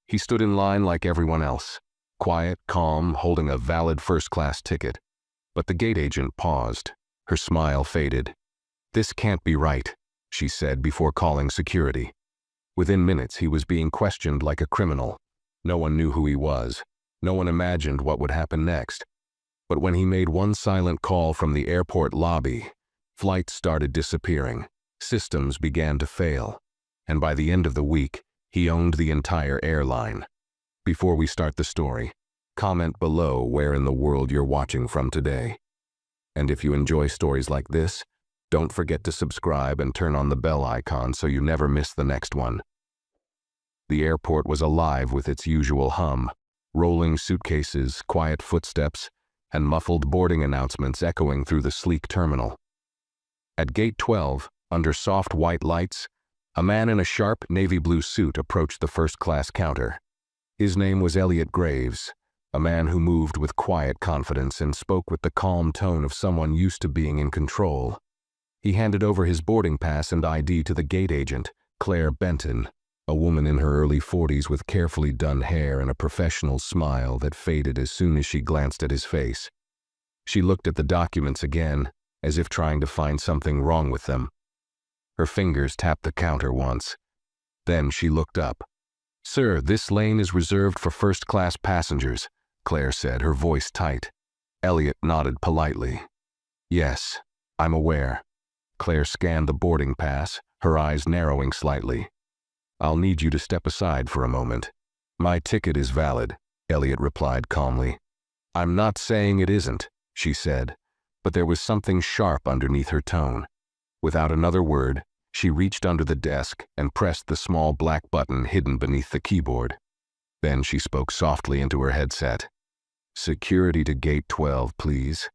He stood in line like everyone else, quiet, calm, holding a valid first-class ticket. But the gate agent paused. Her smile faded. "This can't be right," she said before calling security. Within minutes, he was being questioned like a criminal. No one knew who he was. No one imagined what would happen next. But when he made one silent call from the airport lobby, flights started disappearing, systems began to fail, and by the end of the week, he owned the entire airline. Before we start the story, comment below where in the world you're watching from today. And if you enjoy stories like this, don't forget to subscribe and turn on the bell icon so you never miss the next one. The airport was alive with its usual hum, rolling suitcases, quiet footsteps, and muffled boarding announcements echoing through the sleek terminal. At Gate 12, under soft white lights, a man in a sharp navy blue suit approached the first-class counter. His name was Elliot Graves, a man who moved with quiet confidence and spoke with the calm tone of someone used to being in control. He handed over his boarding pass and ID to the gate agent, Claire Benton, a woman in her early 40s with carefully done hair and a professional smile that faded as soon as she glanced at his face. She looked at the documents again, as if trying to find something wrong with them. Her fingers tapped the counter once. Then she looked up. "Sir, this lane is reserved for first-class passengers," Claire said, her voice tight. Elliot nodded politely. "Yes, I'm aware." Claire scanned the boarding pass, her eyes narrowing slightly. "I'll need you to step aside for a moment." "My ticket is valid," Elliot replied calmly. "I'm not saying it isn't," she said, but there was something sharp underneath her tone. Without another word, she reached under the desk and pressed the small black button hidden beneath the keyboard. Then she spoke softly into her headset. "Security to Gate 12, please.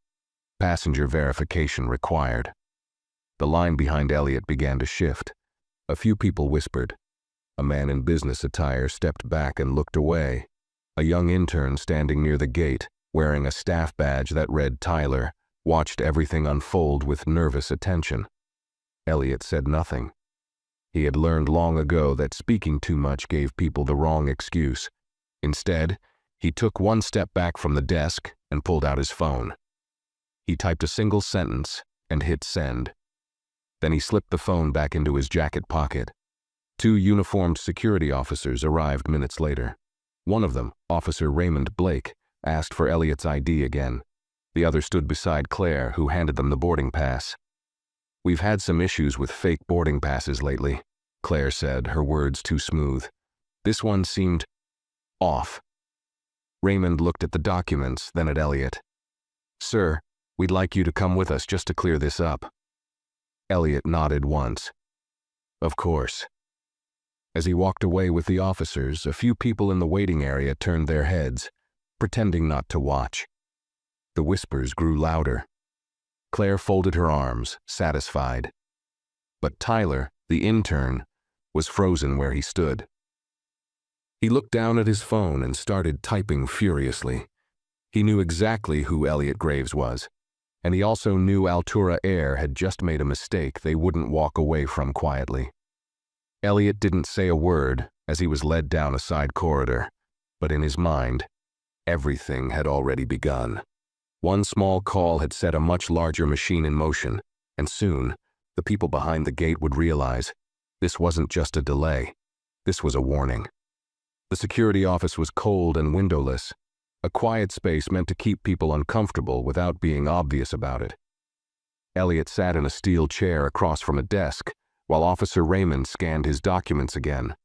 Passenger verification required." The line behind Elliot began to shift. A few people whispered. A man in business attire stepped back and looked away. A young intern standing near the gate, wearing a staff badge that read Tyler, watched everything unfold with nervous attention. Elliot said nothing. He had learned long ago that speaking too much gave people the wrong excuse. Instead, he took one step back from the desk and pulled out his phone. He typed a single sentence and hit send. Then he slipped the phone back into his jacket pocket. Two uniformed security officers arrived minutes later. One of them, Officer Raymond Blake, asked for Elliot's ID again. The other stood beside Claire, who handed them the boarding pass. "We've had some issues with fake boarding passes lately," Claire said, her words too smooth. "This one seemed off." Raymond looked at the documents, then at Elliot. "Sir, we'd like you to come with us just to clear this up." Elliot nodded once. "Of course." As he walked away with the officers, a few people in the waiting area turned their heads, pretending not to watch. The whispers grew louder. Claire folded her arms, satisfied. But Tyler, the intern, was frozen where he stood. He looked down at his phone and started typing furiously. He knew exactly who Elliot Graves was, and he also knew Altura Air had just made a mistake they wouldn't walk away from quietly. Elliot didn't say a word as he was led down a side corridor, but in his mind, everything had already begun. One small call had set a much larger machine in motion, and soon, the people behind the gate would realize this wasn't just a delay. This was a warning. The security office was cold and windowless, a quiet space meant to keep people uncomfortable without being obvious about it. Elliot sat in a steel chair across from a desk, while Officer Raymond scanned his documents again.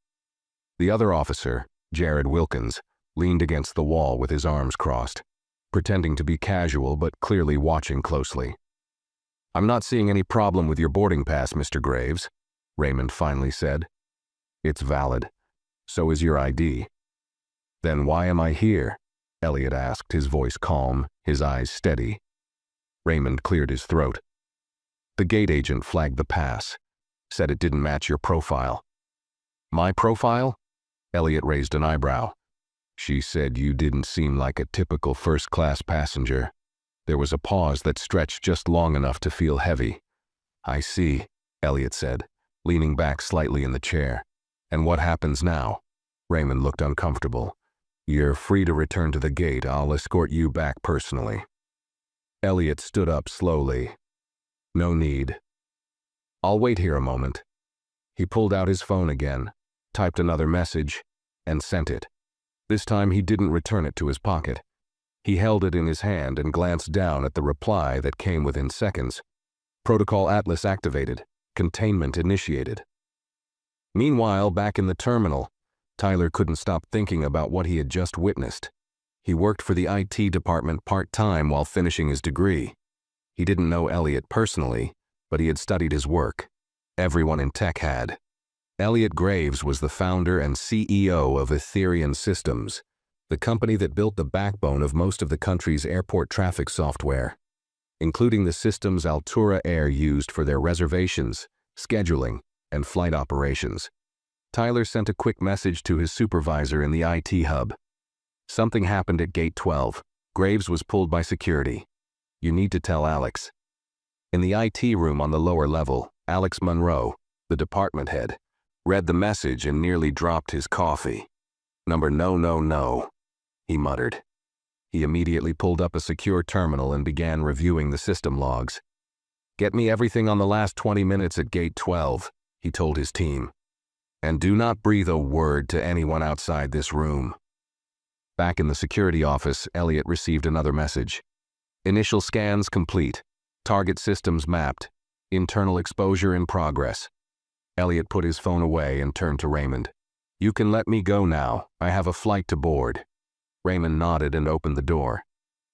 The other officer, Jared Wilkins, leaned against the wall with his arms crossed, pretending to be casual but clearly watching closely. "I'm not seeing any problem with your boarding pass, Mr. Graves," Raymond finally said. "It's valid. So is your ID." "Then why am I here?" Elliot asked, his voice calm, his eyes steady. Raymond cleared his throat. "The gate agent flagged the pass, said it didn't match your profile." "My profile?" Elliot raised an eyebrow. "She said you didn't seem like a typical first-class passenger." There was a pause that stretched just long enough to feel heavy. "I see," Elliot said, leaning back slightly in the chair. "And what happens now?" Raymond looked uncomfortable. "You're free to return to the gate. I'll escort you back personally." Elliot stood up slowly. "No need. I'll wait here a moment." He pulled out his phone again, typed another message, and sent it. This time he didn't return it to his pocket. He held it in his hand and glanced down at the reply that came within seconds. "Protocol Atlas activated. Containment initiated." Meanwhile, back in the terminal, Tyler couldn't stop thinking about what he had just witnessed. He worked for the IT department part-time while finishing his degree. He didn't know Elliot personally, but he had studied his work. Everyone in tech had. Elliot Graves was the founder and CEO of Etherian Systems, the company that built the backbone of most of the country's airport traffic software, including the systems Altura Air used for their reservations, scheduling, and flight operations. Tyler sent a quick message to his supervisor in the IT hub. "Something happened at Gate 12. Graves was pulled by security. You need to tell Alex." In the IT room on the lower level, Alex Monroe, the department head, read the message and nearly dropped his coffee. "Number no," he muttered. He immediately pulled up a secure terminal and began reviewing the system logs. "Get me everything on the last 20 minutes at Gate 12, he told his team. "And do not breathe a word to anyone outside this room." Back in the security office, Elliot received another message. "Initial scans complete. Target systems mapped. Internal exposure in progress." Elliot put his phone away and turned to Raymond. "You can let me go now. I have a flight to board." Raymond nodded and opened the door.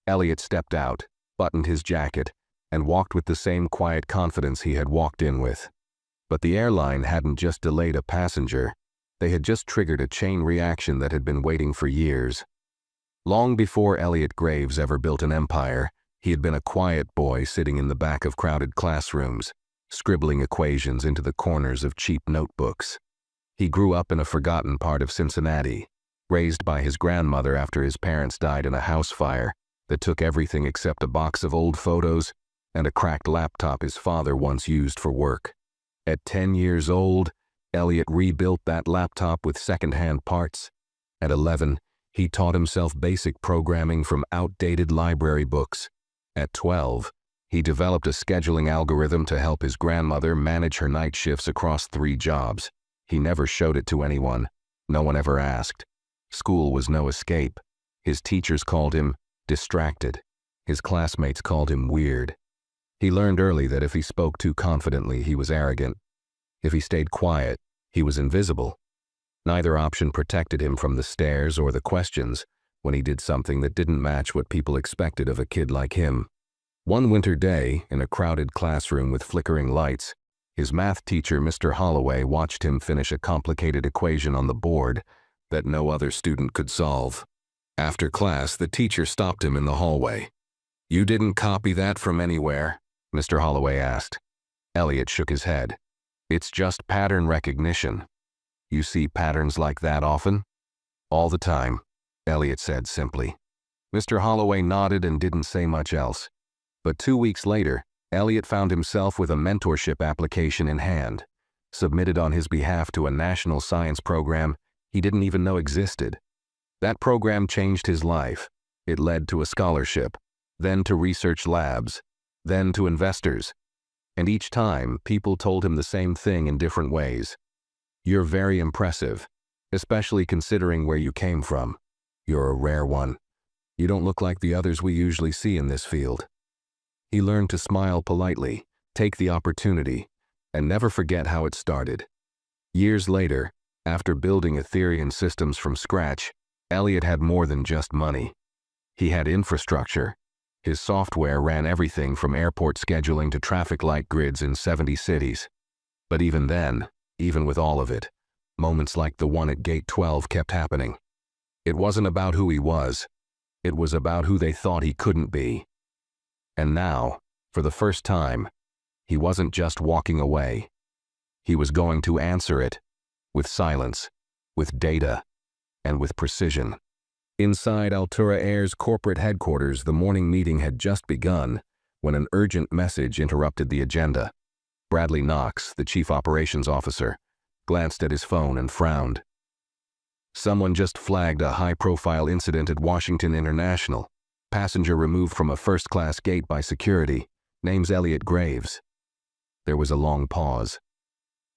Elliot stepped out, buttoned his jacket, and walked with the same quiet confidence he had walked in with. But the airline hadn't just delayed a passenger. They had just triggered a chain reaction that had been waiting for years. Long before Elliot Graves ever built an empire, he had been a quiet boy sitting in the back of crowded classrooms, scribbling equations into the corners of cheap notebooks. He grew up in a forgotten part of Cincinnati, raised by his grandmother after his parents died in a house fire that took everything except a box of old photos and a cracked laptop his father once used for work. At 10 years old, Elliot rebuilt that laptop with second-hand parts. At 11, he taught himself basic programming from outdated library books. At 12, he developed a scheduling algorithm to help his grandmother manage her night shifts across 3 jobs. He never showed it to anyone. No one ever asked. School was no escape. His teachers called him distracted. His classmates called him weird. He learned early that if he spoke too confidently, he was arrogant. If he stayed quiet, he was invisible. Neither option protected him from the stares or the questions when he did something that didn't match what people expected of a kid like him. One winter day, in a crowded classroom with flickering lights, his math teacher, Mr. Holloway, watched him finish a complicated equation on the board that no other student could solve. After class, the teacher stopped him in the hallway. "You didn't copy that from anywhere?" Mr. Holloway asked. Elliot shook his head. "It's just pattern recognition." "You see patterns like that often?" "All the time," Elliot said simply. Mr. Holloway nodded and didn't say much else. But 2 weeks later, Elliot found himself with a mentorship application in hand, submitted on his behalf to a national science program he didn't even know existed. That program changed his life. It led to a scholarship, then to research labs, then to investors. And each time, people told him the same thing in different ways. "You're very impressive, especially considering where you came from. You're a rare one. You don't look like the others we usually see in this field." He learned to smile politely, take the opportunity, and never forget how it started. Years later, after building Etherian Systems from scratch, Elliot had more than just money. He had infrastructure. His software ran everything from airport scheduling to traffic light grids in 70 cities. But even then, even with all of it, moments like the one at Gate 12 kept happening. It wasn't about who he was. It was about who they thought he couldn't be. And now, for the first time, he wasn't just walking away. He was going to answer it, with silence, with data, and with precision. Inside Altura Air's corporate headquarters, the morning meeting had just begun when an urgent message interrupted the agenda. Bradley Knox, the chief operations officer, glanced at his phone and frowned. Someone just flagged a high-profile incident at Washington International. Passenger removed from a first-class gate by security. Name's Elliot Graves. There was a long pause.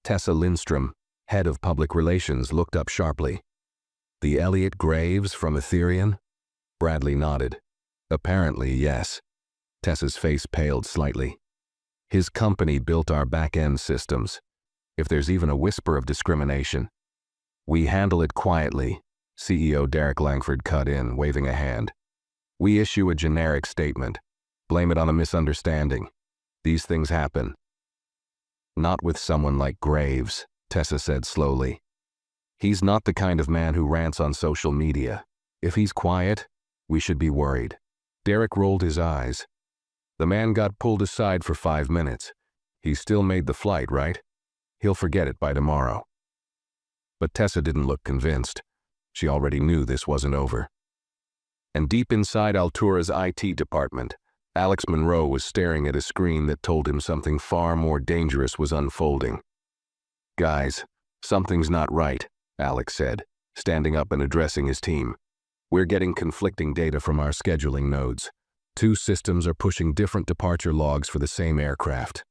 Tessa Lindstrom, head of public relations, looked up sharply. The Elliot Graves from Ethereum? Bradley nodded. Apparently, yes. Tessa's face paled slightly. His company built our back-end systems. If there's even a whisper of discrimination. We handle it quietly, CEO Derek Langford cut in, waving a hand. We issue a generic statement. Blame it on a misunderstanding. These things happen. Not with someone like Graves, Tessa said slowly. He's not the kind of man who rants on social media. If he's quiet, we should be worried. Derek rolled his eyes. The man got pulled aside for 5 minutes. He still made the flight, right? He'll forget it by tomorrow. But Tessa didn't look convinced. She already knew this wasn't over. And deep inside Altura's IT department, Alex Monroe was staring at a screen that told him something far more dangerous was unfolding. Guys, something's not right, Alex said, standing up and addressing his team. We're getting conflicting data from our scheduling nodes. 2 systems are pushing different departure logs for the same aircraft.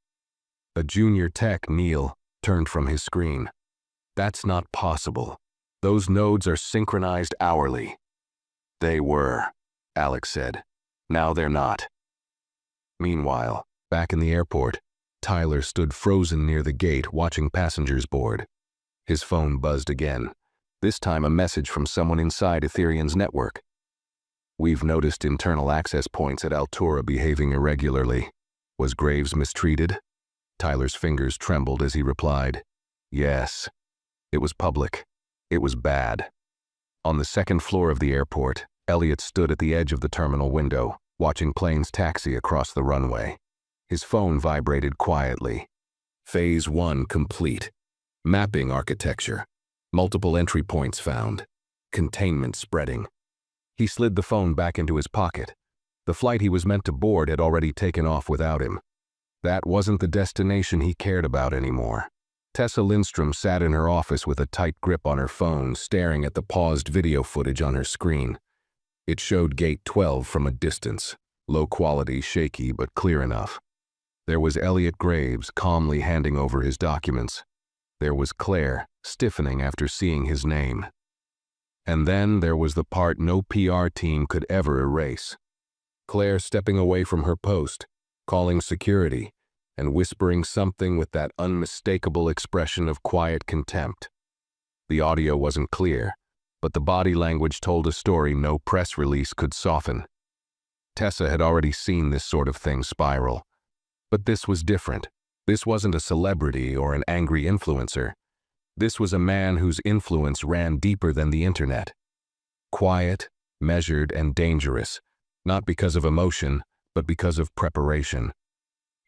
A junior tech, Neil, turned from his screen. That's not possible. Those nodes are synchronized hourly. They were, Alex said. Now they're not. Meanwhile, back in the airport, Tyler stood frozen near the gate watching passengers board. His phone buzzed again, this time a message from someone inside Ethereum's network. We've noticed internal access points at Altura behaving irregularly. Was Graves mistreated? Tyler's fingers trembled as he replied, yes. It was public. It was bad. On the 2nd floor of the airport, Elliot stood at the edge of the terminal window, watching planes taxi across the runway. His phone vibrated quietly. Phase 1 complete. Mapping architecture. Multiple entry points found. Containment spreading. He slid the phone back into his pocket. The flight he was meant to board had already taken off without him. That wasn't the destination he cared about anymore. Tessa Lindstrom sat in her office with a tight grip on her phone, staring at the paused video footage on her screen. It showed Gate 12 from a distance, low quality, shaky, but clear enough. There was Elliot Graves calmly handing over his documents. There was Claire, stiffening after seeing his name. And then there was the part no PR team could ever erase. Claire stepping away from her post, calling security, and whispering something with that unmistakable expression of quiet contempt. The audio wasn't clear, but the body language told a story no press release could soften. Tessa had already seen this sort of thing spiral. But this was different. This wasn't a celebrity or an angry influencer. This was a man whose influence ran deeper than the internet. Quiet, measured, and dangerous, not because of emotion, but because of preparation.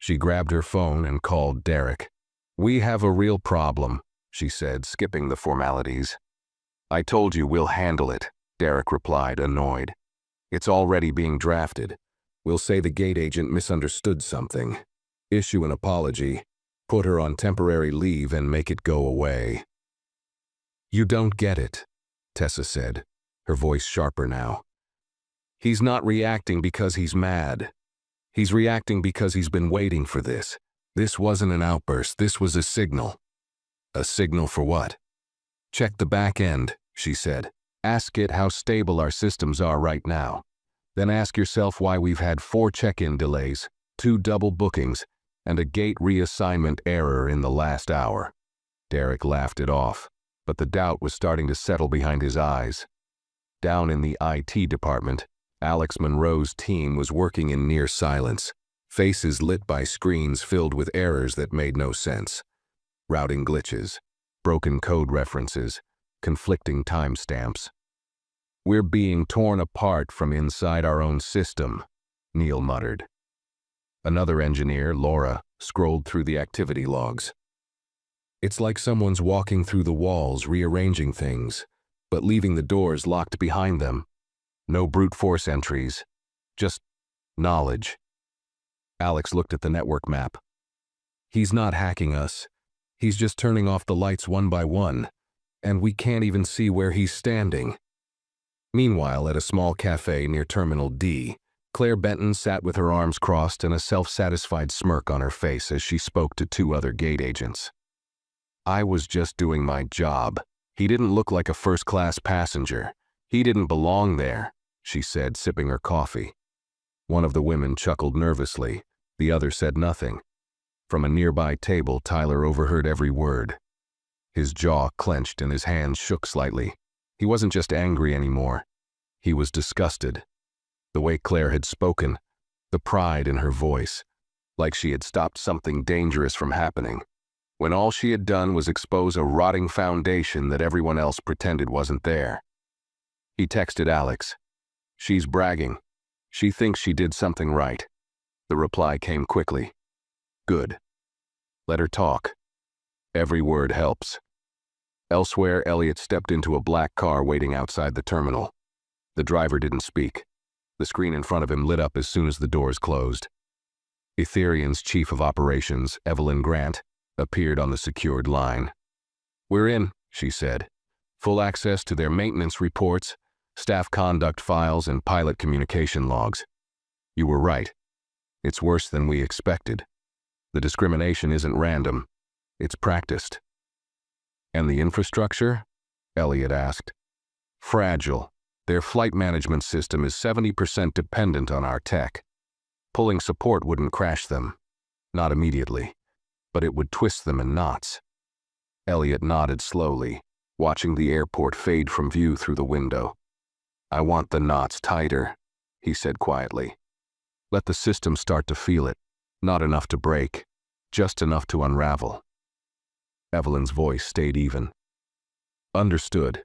She grabbed her phone and called Derek. We have a real problem, she said, skipping the formalities. I told you we'll handle it, Derek replied, annoyed. It's already being drafted. We'll say the gate agent misunderstood something. Issue an apology, put her on temporary leave and make it go away. You don't get it, Tessa said, her voice sharper now. He's not reacting because he's mad. He's reacting because he's been waiting for this. This wasn't an outburst, this was a signal. A signal for what? Check the back end, she said. Ask it how stable our systems are right now. Then ask yourself why we've had 4 check-in delays, 2 double bookings, and a gate reassignment error in the last hour. Derek laughed it off, but the doubt was starting to settle behind his eyes. Down in the IT department, Alex Monroe's team was working in near silence, faces lit by screens filled with errors that made no sense. Routing glitches, broken code references, conflicting timestamps. We're being torn apart from inside our own system, Neil muttered. Another engineer, Laura, scrolled through the activity logs. It's like someone's walking through the walls, rearranging things, but leaving the doors locked behind them. No brute force entries, just knowledge. Alex looked at the network map. He's not hacking us. He's just turning off the lights one by one. and we can't even see where he's standing. Meanwhile, at a small cafe near Terminal D, Claire Benton sat with her arms crossed and a self-satisfied smirk on her face as she spoke to two other gate agents. I was just doing my job. He didn't look like a first-class passenger. He didn't belong there, she said, sipping her coffee. One of the women chuckled nervously. The other said nothing. From a nearby table, Tyler overheard every word. His jaw clenched and his hands shook slightly. He wasn't just angry anymore. He was disgusted. The way Claire had spoken, the pride in her voice, like she had stopped something dangerous from happening, when all she had done was expose a rotting foundation that everyone else pretended wasn't there. He texted Alex. She's bragging. She thinks she did something right. The reply came quickly. Good. Let her talk. Every word helps. Elsewhere, Elliot stepped into a black car waiting outside the terminal. The driver didn't speak. The screen in front of him lit up as soon as the doors closed. Etherion's chief of operations, Evelyn Grant, appeared on the secured line. We're in, she said. Full access to their maintenance reports, staff conduct files, and pilot communication logs. You were right. It's worse than we expected. The discrimination isn't random. It's practiced. And the infrastructure? Elliot asked. Fragile. Their flight management system is 70% dependent on our tech. Pulling support wouldn't crash them. Not immediately. But it would twist them in knots. Elliot nodded slowly, watching the airport fade from view through the window. I want the knots tighter, he said quietly. Let the system start to feel it. Not enough to break, just enough to unravel. Evelyn's voice stayed even. Understood.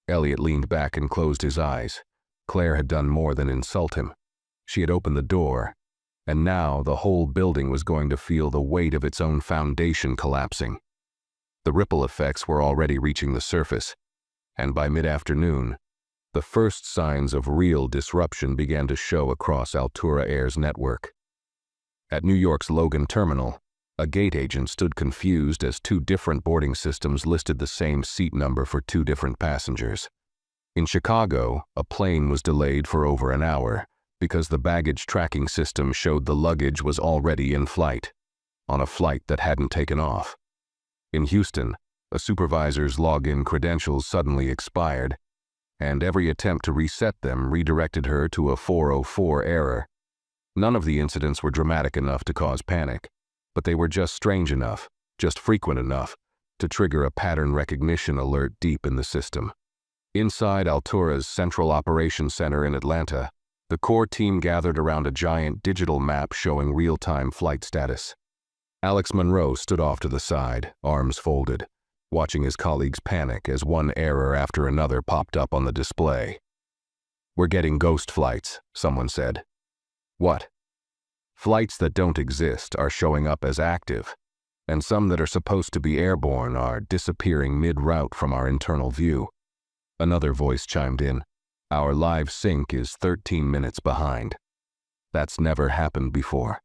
Elliot leaned back and closed his eyes. Claire had done more than insult him. She had opened the door, and now the whole building was going to feel the weight of its own foundation collapsing. The ripple effects were already reaching the surface, and by mid-afternoon, the first signs of real disruption began to show across Altura Air's network. At New York's Logan Terminal, a gate agent stood confused as two different boarding systems listed the same seat number for two different passengers. In Chicago, a plane was delayed for over an hour because the baggage tracking system showed the luggage was already in flight, on a flight that hadn't taken off. In Houston, a supervisor's login credentials suddenly expired, and every attempt to reset them redirected her to a 404 error. None of the incidents were dramatic enough to cause panic, but they were just strange enough, just frequent enough, to trigger a pattern recognition alert deep in the system. Inside Altura's Central Operations Center in Atlanta, the core team gathered around a giant digital map showing real-time flight status. Alex Monroe stood off to the side, arms folded, watching his colleagues panic as one error after another popped up on the display. We're getting ghost flights, someone said. What? Flights that don't exist are showing up as active, and some that are supposed to be airborne are disappearing mid-route from our internal view. Another voice chimed in. Our live sync is 13 minutes behind. That's never happened before.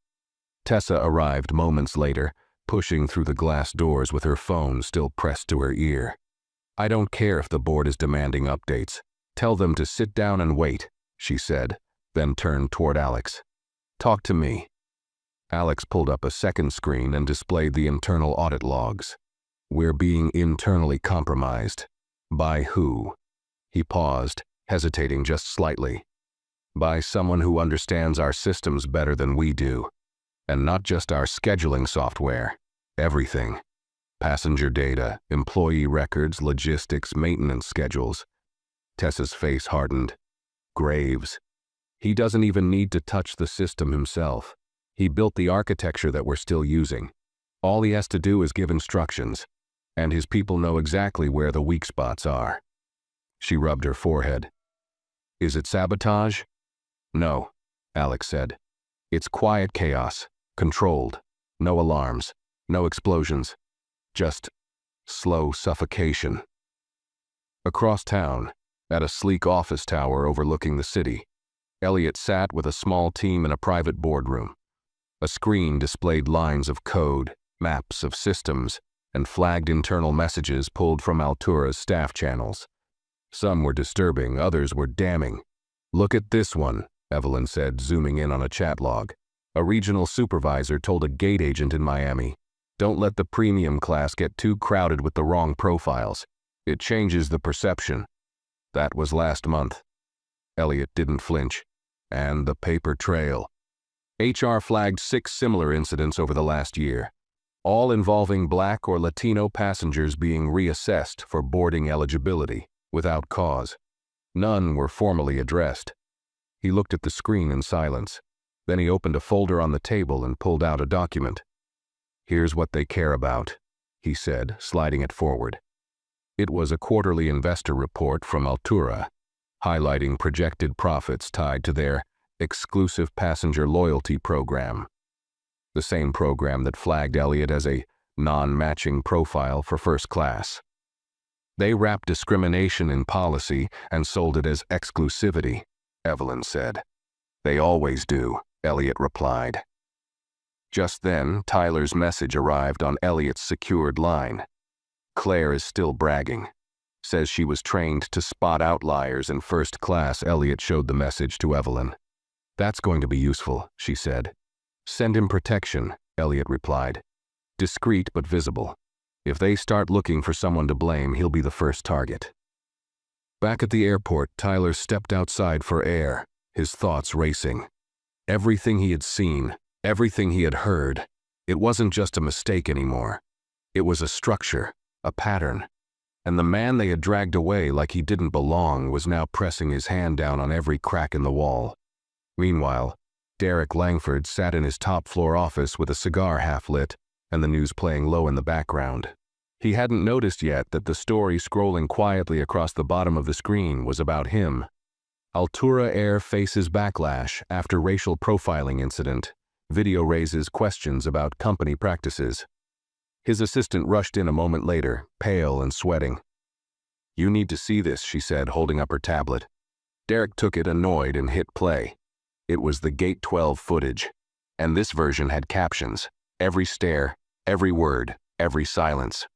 Tessa arrived moments later, pushing through the glass doors with her phone still pressed to her ear. I don't care if the board is demanding updates. Tell them to sit down and wait, she said, then turned toward Alex. Talk to me. Alex pulled up a second screen and displayed the internal audit logs. We're being internally compromised. By who? He paused, hesitating just slightly. By someone who understands our systems better than we do. And not just our scheduling software. Everything. Passenger data, employee records, logistics, maintenance schedules. Tessa's face hardened. Graves. He doesn't even need to touch the system himself. He built the architecture that we're still using. All he has to do is give instructions, and his people know exactly where the weak spots are. She rubbed her forehead. Is it sabotage? No, Alex said. It's quiet chaos, controlled. No alarms, no explosions. Just slow suffocation. Across town, at a sleek office tower overlooking the city, Elliot sat with a small team in a private boardroom. A screen displayed lines of code, maps of systems, and flagged internal messages pulled from Altura's staff channels. Some were disturbing, others were damning. "Look at this one," Evelyn said, zooming in on a chat log. A regional supervisor told a gate agent in Miami, "Don't let the premium class get too crowded with the wrong profiles. It changes the perception." That was last month. Elliot didn't flinch. And the paper trail. HR flagged 6 similar incidents over the last year, all involving Black or Latino passengers being reassessed for boarding eligibility without cause. None were formally addressed. He looked at the screen in silence. Then he opened a folder on the table and pulled out a document. "Here's what they care about," he said, sliding it forward. It was a quarterly investor report from Altura, highlighting projected profits tied to their exclusive passenger loyalty program, the same program that flagged Elliot as a non-matching profile for first class. "They wrapped discrimination in policy and sold it as exclusivity," Evelyn said. "They always do," Elliot replied. Just then, Tyler's message arrived on Elliot's secured line. "Claire is still bragging. Says she was trained to spot outliers in first class." Elliot showed the message to Evelyn. "That's going to be useful," she said. "Send him protection," Elliot replied. "Discreet but visible. If they start looking for someone to blame, he'll be the first target." Back at the airport, Tyler stepped outside for air, his thoughts racing. Everything he had seen, everything he had heard, it wasn't just a mistake anymore. It was a structure, a pattern. And the man they had dragged away like he didn't belong was now pressing his hand down on every crack in the wall. Meanwhile, Derek Langford sat in his top-floor office with a cigar half-lit and the news playing low in the background. He hadn't noticed yet that the story scrolling quietly across the bottom of the screen was about him. Altura Air faces backlash after racial profiling incident. Video raises questions about company practices. His assistant rushed in a moment later, pale and sweating. "You need to see this," she said, holding up her tablet. Derek took it, annoyed, and hit play. It was the Gate 12 footage, and this version had captions. Every stare, every word, every silence.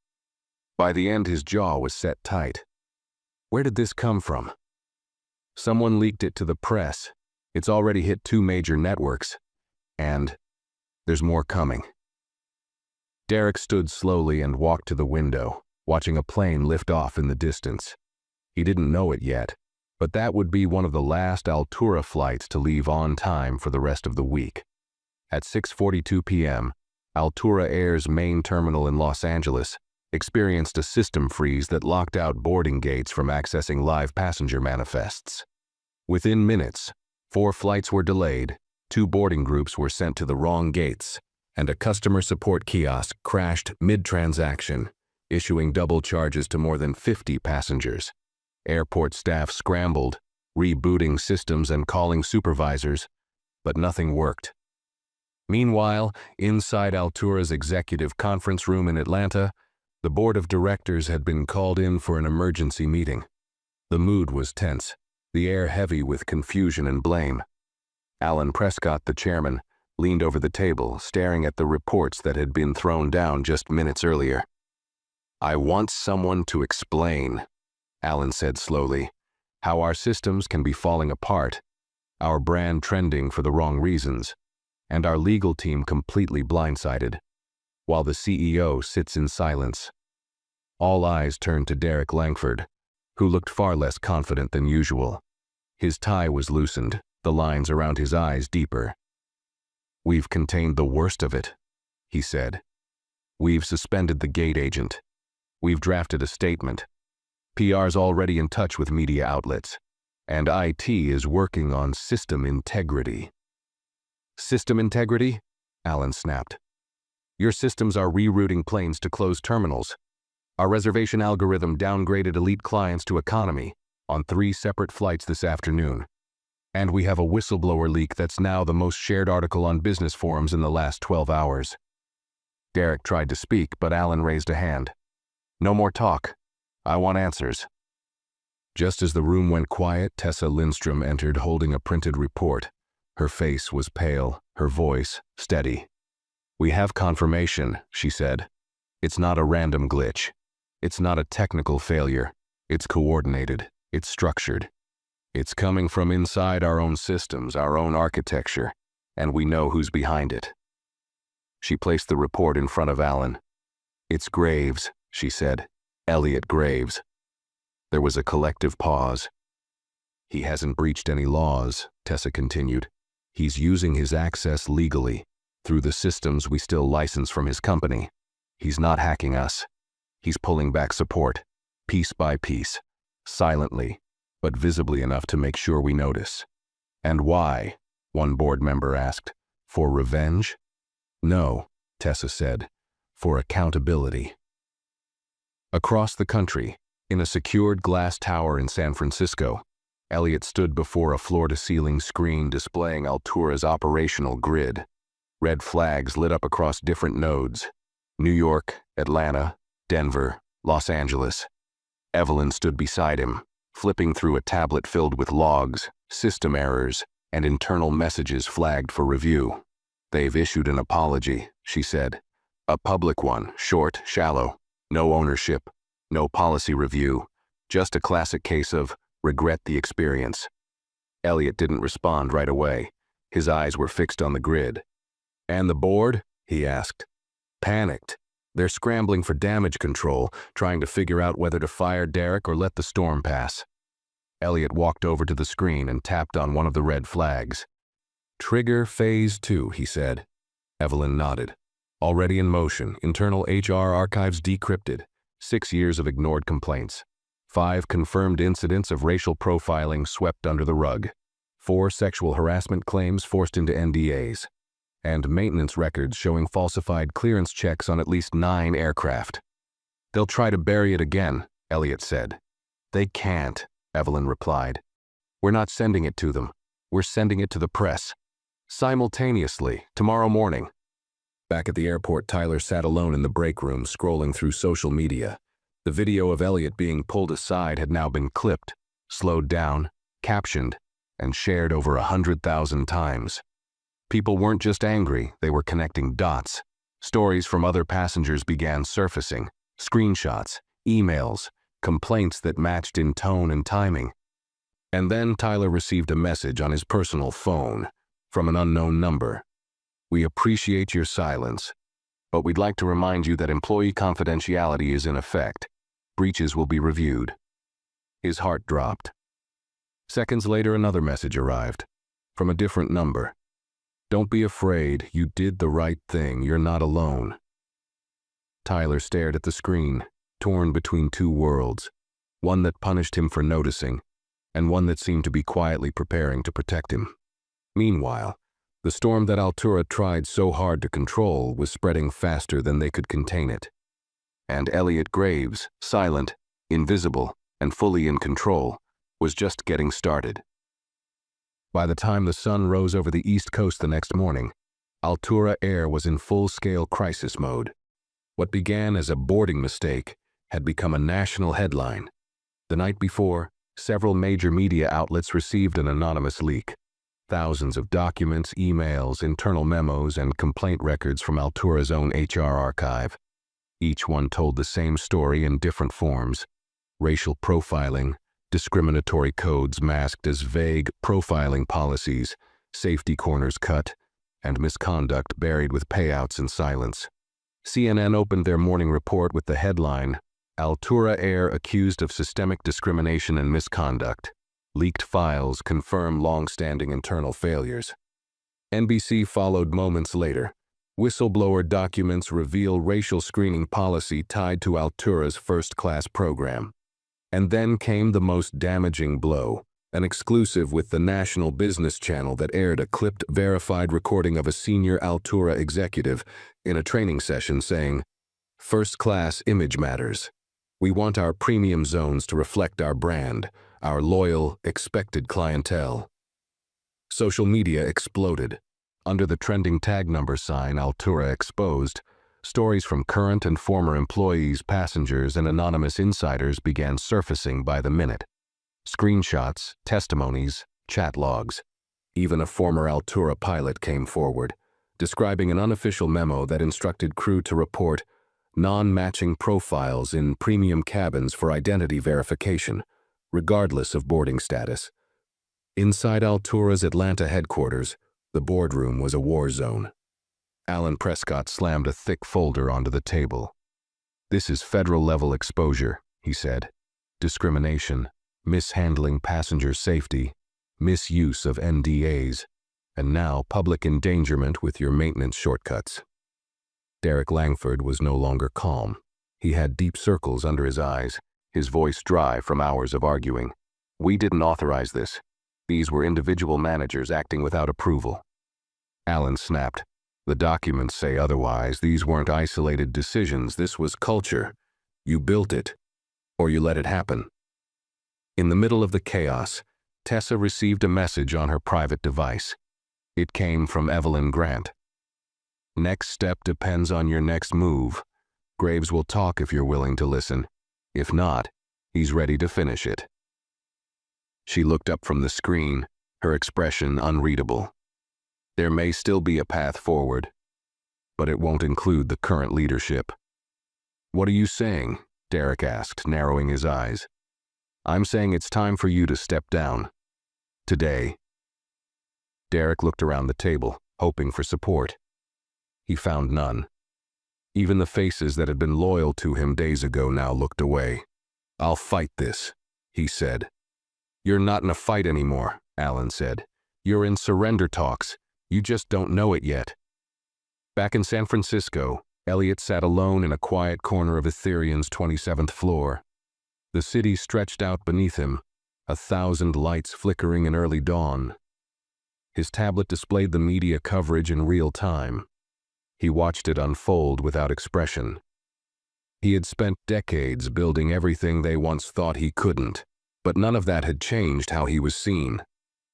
By the end, his jaw was set tight. Where did this come from? Someone leaked it to the press. It's already hit 2 major networks. And there's more coming. Derek stood slowly and walked to the window, watching a plane lift off in the distance. He didn't know it yet, but that would be one of the last Altura flights to leave on time for the rest of the week. At 6:42 p.m., Altura Air's main terminal in Los Angeles experienced a system freeze that locked out boarding gates from accessing live passenger manifests. Within minutes, 4 flights were delayed, 2 boarding groups were sent to the wrong gates, and a customer support kiosk crashed mid-transaction, issuing double charges to more than 50 passengers. Airport staff scrambled, rebooting systems and calling supervisors, but nothing worked. Meanwhile, inside Altura's executive conference room in Atlanta, the board of directors had been called in for an emergency meeting. The mood was tense, the air heavy with confusion and blame. Alan Prescott, the chairman, leaned over the table, staring at the reports that had been thrown down just minutes earlier. "I want someone to explain," Alan said slowly, "how our systems can be falling apart, our brand trending for the wrong reasons, and our legal team completely blindsided, while the CEO sits in silence." All eyes turned to Derek Langford, who looked far less confident than usual. His tie was loosened, the lines around his eyes deeper. "We've contained the worst of it," he said. "We've suspended the gate agent. We've drafted a statement. PR's already in touch with media outlets, and IT is working on system integrity." "System integrity?" Alan snapped. "Your systems are rerouting planes to closed terminals. Our reservation algorithm downgraded elite clients to economy on 3 separate flights this afternoon. And we have a whistleblower leak that's now the most shared article on business forums in the last 12 hours. Derek tried to speak, but Alan raised a hand. "No more talk. I want answers." Just as the room went quiet, Tessa Lindstrom entered holding a printed report. Her face was pale, her voice steady. "We have confirmation," she said. It's not a random glitch. It's not a technical failure. It's coordinated. It's structured. It's coming from inside our own systems, our own architecture, and we know who's behind it. She placed the report in front of Alan. "It's Graves," she said. "Elliot Graves." There was a collective pause. "He hasn't breached any laws," Tessa continued. "He's using his access legally, through the systems we still license from his company. He's not hacking us. He's pulling back support, piece by piece, silently, but visibly enough to make sure we notice." "And why?" one board member asked. "For revenge?" "No," Tessa said. "For accountability." Across the country, in a secured glass tower in San Francisco, Elliot stood before a floor-to-ceiling screen displaying Altura's operational grid. Red flags lit up across different nodes: New York, Atlanta, Denver, Los Angeles. Evelyn stood beside him, flipping through a tablet filled with logs, system errors, and internal messages flagged for review. "They've issued an apology," she said. "A public one, short, shallow. No ownership, no policy review. Just a classic case of regret the experience." Elliot didn't respond right away. His eyes were fixed on the grid. "And the board?" he asked. "Panicked. They're scrambling for damage control, trying to figure out whether to fire Derek or let the storm pass." Elliot walked over to the screen and tapped on one of the red flags. "Trigger Phase 2, he said. Evelyn nodded. "Already in motion, internal HR archives decrypted. 6 years of ignored complaints. 5 confirmed incidents of racial profiling swept under the rug. 4 sexual harassment claims forced into NDAs. And maintenance records showing falsified clearance checks on at least 9 aircraft." "They'll try to bury it again," Elliot said. "They can't," Evelyn replied. "We're not sending it to them. We're sending it to the press. Simultaneously, tomorrow morning." Back at the airport, Tyler sat alone in the break room, scrolling through social media. The video of Elliot being pulled aside had now been clipped, slowed down, captioned, and shared over 100,000 times. People weren't just angry, they were connecting dots. Stories from other passengers began surfacing, screenshots, emails, complaints that matched in tone and timing. And then Tyler received a message on his personal phone from an unknown number. "We appreciate your silence, but we'd like to remind you that employee confidentiality is in effect. Breaches will be reviewed." His heart dropped. Seconds later, another message arrived, from a different number. "Don't be afraid, you did the right thing, you're not alone." Tyler stared at the screen, torn between 2 worlds, one that punished him for noticing, and one that seemed to be quietly preparing to protect him. Meanwhile, the storm that Altura tried so hard to control was spreading faster than they could contain it. And Elliot Graves, silent, invisible, and fully in control, was just getting started. By the time the sun rose over the East Coast the next morning, Altura Air was in full-scale crisis mode. What began as a boarding mistake had become a national headline. The night before, several major media outlets received an anonymous leak. Thousands of documents, emails, internal memos, and complaint records from Altura's own HR archive. Each one told the same story in different forms: racial profiling, discriminatory codes masked as vague profiling policies, safety corners cut, and misconduct buried with payouts and silence. CNN opened their morning report with the headline, "Altura Air accused of systemic discrimination and misconduct. Leaked files confirm long-standing internal failures." NBC followed moments later. Whistleblower documents reveal racial screening policy tied to Altura's first-class program. And then came the most damaging blow, an exclusive with the National Business Channel that aired a clipped, verified recording of a senior Altura executive in a training session saying, "First-class image matters. We want our premium zones to reflect our brand, our loyal, expected clientele." Social media exploded. Under the trending tag number sign Altura Exposed, stories from current and former employees, passengers, and anonymous insiders began surfacing by the minute. Screenshots, testimonies, chat logs. Even a former Altura pilot came forward, describing an unofficial memo that instructed crew to report non-matching profiles in premium cabins for identity verification, regardless of boarding status. Inside Altura's Atlanta headquarters, the boardroom was a war zone. Alan Prescott slammed a thick folder onto the table. "This is federal-level exposure," he said. "Discrimination, mishandling passenger safety, misuse of NDAs, and now public endangerment with your maintenance shortcuts." Derek Langford was no longer calm. He had deep circles under his eyes, his voice dry from hours of arguing. "We didn't authorize this. These were individual managers acting without approval." Alan snapped. "The documents say otherwise. These weren't isolated decisions. This was culture. You built it, or you let it happen." In the middle of the chaos, Tessa received a message on her private device. It came from Evelyn Grant. "Next step depends on your next move. Graves will talk if you're willing to listen. If not, he's ready to finish it." She looked up from the screen, her expression unreadable. "There may still be a path forward, but it won't include the current leadership." "What are you saying?" Derek asked, narrowing his eyes. "I'm saying it's time for you to step down. Today." Derek looked around the table, hoping for support. He found none. Even the faces that had been loyal to him days ago now looked away. "I'll fight this," he said. "You're not in a fight anymore," Alan said. "You're in surrender talks. You just don't know it yet." Back in San Francisco, Elliot sat alone in a quiet corner of Ethereum's 27th floor. The city stretched out beneath him, 1,000 lights flickering in early dawn. His tablet displayed the media coverage in real time. He watched it unfold without expression. He had spent decades building everything they once thought he couldn't, but none of that had changed how he was seen.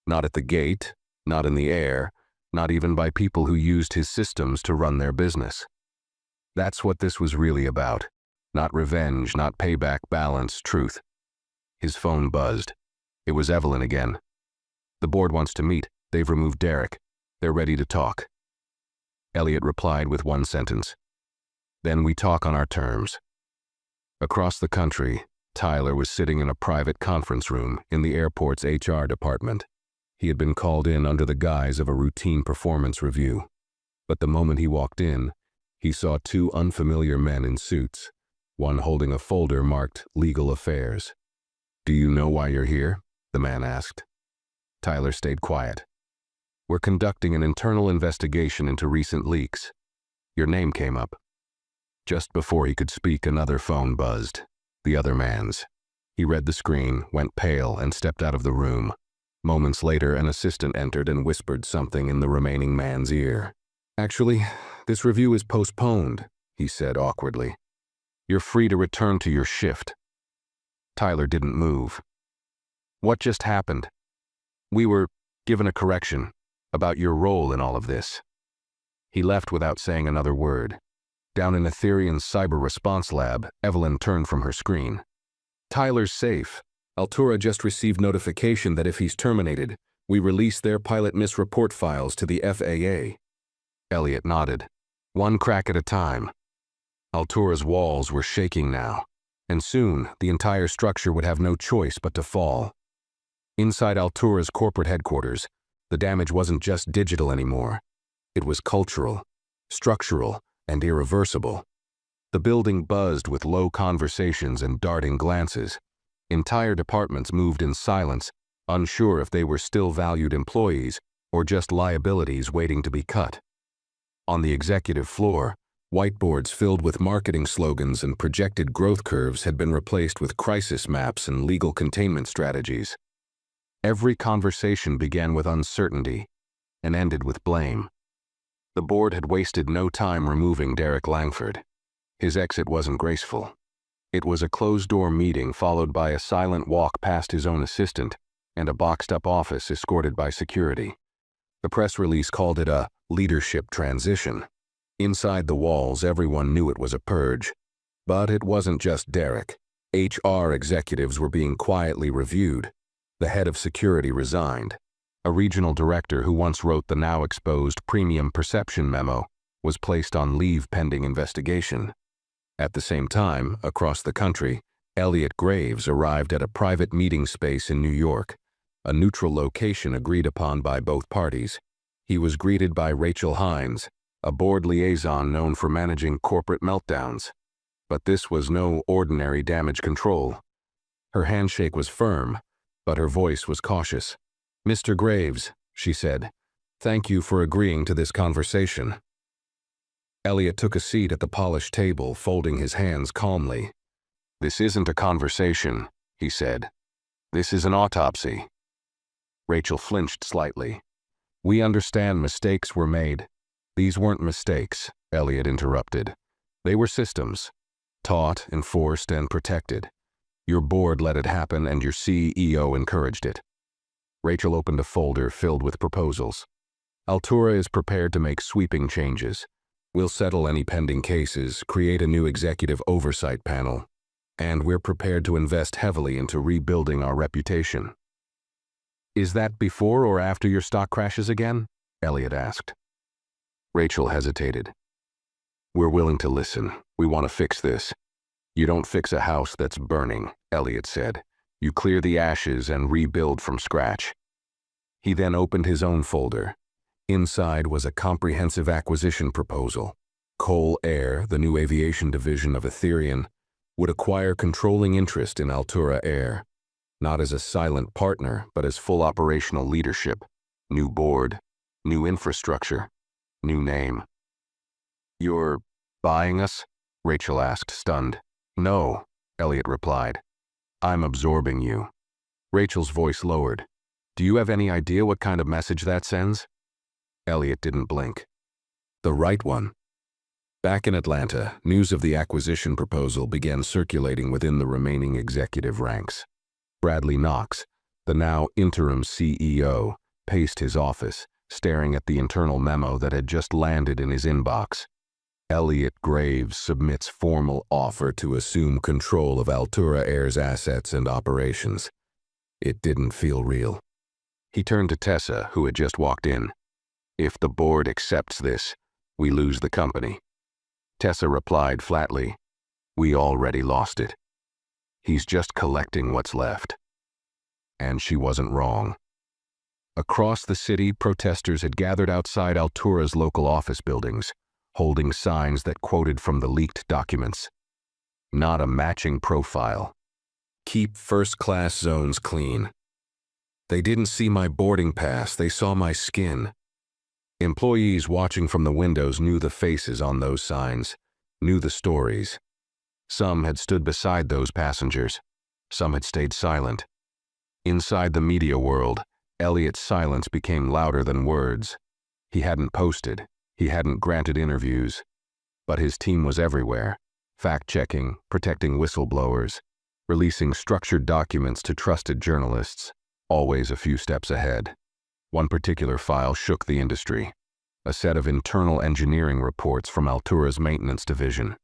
Not at the gate, not in the air, not even by people who used his systems to run their business. That's what this was really about. Not revenge, not payback, balance, truth. His phone buzzed. It was Evelyn again. "The board wants to meet. They've removed Derek. They're ready to talk." Elliot replied with one sentence. "Then we talk on our terms." Across the country, Tyler was sitting in a private conference room in the airport's HR department. He had been called in under the guise of a routine performance review. But the moment he walked in, he saw two unfamiliar men in suits, one holding a folder marked Legal Affairs. "Do you know why you're here?" the man asked. Tyler stayed quiet. "We're conducting an internal investigation into recent leaks. Your name came up." Just before he could speak, another phone buzzed. The other man's. He read the screen, went pale, and stepped out of the room. Moments later, an assistant entered and whispered something in the remaining man's ear. "Actually, this review is postponed," he said awkwardly. "You're free to return to your shift." Tyler didn't move. "What just happened?" "We were given a correction about your role in all of this." He left without saying another word. Down in Ethereum's cyber response lab, Evelyn turned from her screen. "Tyler's safe. Altura just received notification that if he's terminated, we release their pilot misreport files to the FAA." Elliot nodded. "One crack at a time." Altura's walls were shaking now, and soon the entire structure would have no choice but to fall. Inside Altura's corporate headquarters, the damage wasn't just digital anymore. It was cultural, structural, and irreversible. The building buzzed with low conversations and darting glances. Entire departments moved in silence, unsure if they were still valued employees or just liabilities waiting to be cut. On the executive floor, whiteboards filled with marketing slogans and projected growth curves had been replaced with crisis maps and legal containment strategies. Every conversation began with uncertainty and ended with blame. The board had wasted no time removing Derek Langford. His exit wasn't graceful. It was a closed-door meeting followed by a silent walk past his own assistant and a boxed-up office escorted by security. The press release called it a leadership transition. Inside the walls, everyone knew it was a purge. But it wasn't just Derek. HR executives were being quietly reviewed. The head of security resigned. A regional director who once wrote the now-exposed premium perception memo was placed on leave pending investigation. At the same time, across the country, Elliot Graves arrived at a private meeting space in New York, a neutral location agreed upon by both parties. He was greeted by Rachel Hines, a board liaison known for managing corporate meltdowns. But this was no ordinary damage control. Her handshake was firm, but her voice was cautious. "Mr. Graves," she said, "thank you for agreeing to this conversation." Elliot took a seat at the polished table, folding his hands calmly. "This isn't a conversation," he said. "This is an autopsy." Rachel flinched slightly. "We understand mistakes were made." "These weren't mistakes," Elliot interrupted. "They were systems, taught, enforced, and protected. Your board let it happen, and your CEO encouraged it." Rachel opened a folder filled with proposals. "Altura is prepared to make sweeping changes. We'll settle any pending cases, create a new executive oversight panel, and we're prepared to invest heavily into rebuilding our reputation." "Is that before or after your stock crashes again?" Elliot asked. Rachel hesitated. "We're willing to listen. We want to fix this." "You don't fix a house that's burning," Elliot said. "You clear the ashes and rebuild from scratch." He then opened his own folder. Inside was a comprehensive acquisition proposal. Cole Air, the new aviation division of Attendant, would acquire controlling interest in Altura Air, not as a silent partner, but as full operational leadership. New board, new infrastructure, new name. "You're buying us?" Rachel asked, stunned. "No," Elliot replied. "I'm absorbing you." Rachel's voice lowered. "Do you have any idea what kind of message that sends?" Elliot didn't blink. "The right one." Back in Atlanta, news of the acquisition proposal began circulating within the remaining executive ranks. Bradley Knox, the now interim CEO, paced his office, staring at the internal memo that had just landed in his inbox. "Elliot Graves submits formal offer to assume control of Altura Air's assets and operations." It didn't feel real. He turned to Tessa, who had just walked in. "If the board accepts this, we lose the company." Tessa replied flatly, "We already lost it. He's just collecting what's left." And she wasn't wrong. Across the city, protesters had gathered outside Altura's local office buildings, holding signs that quoted from the leaked documents. "Not a matching profile. Keep first-class zones clean." "They didn't see my boarding pass, they saw my skin." Employees watching from the windows knew the faces on those signs, knew the stories. Some had stood beside those passengers. Some had stayed silent. Inside the media world, Elliot's silence became louder than words. He hadn't posted. He hadn't granted interviews. But his team was everywhere, fact-checking, protecting whistleblowers, releasing structured documents to trusted journalists, always a few steps ahead. One particular file shook the industry, a set of internal engineering reports from Altura's maintenance division.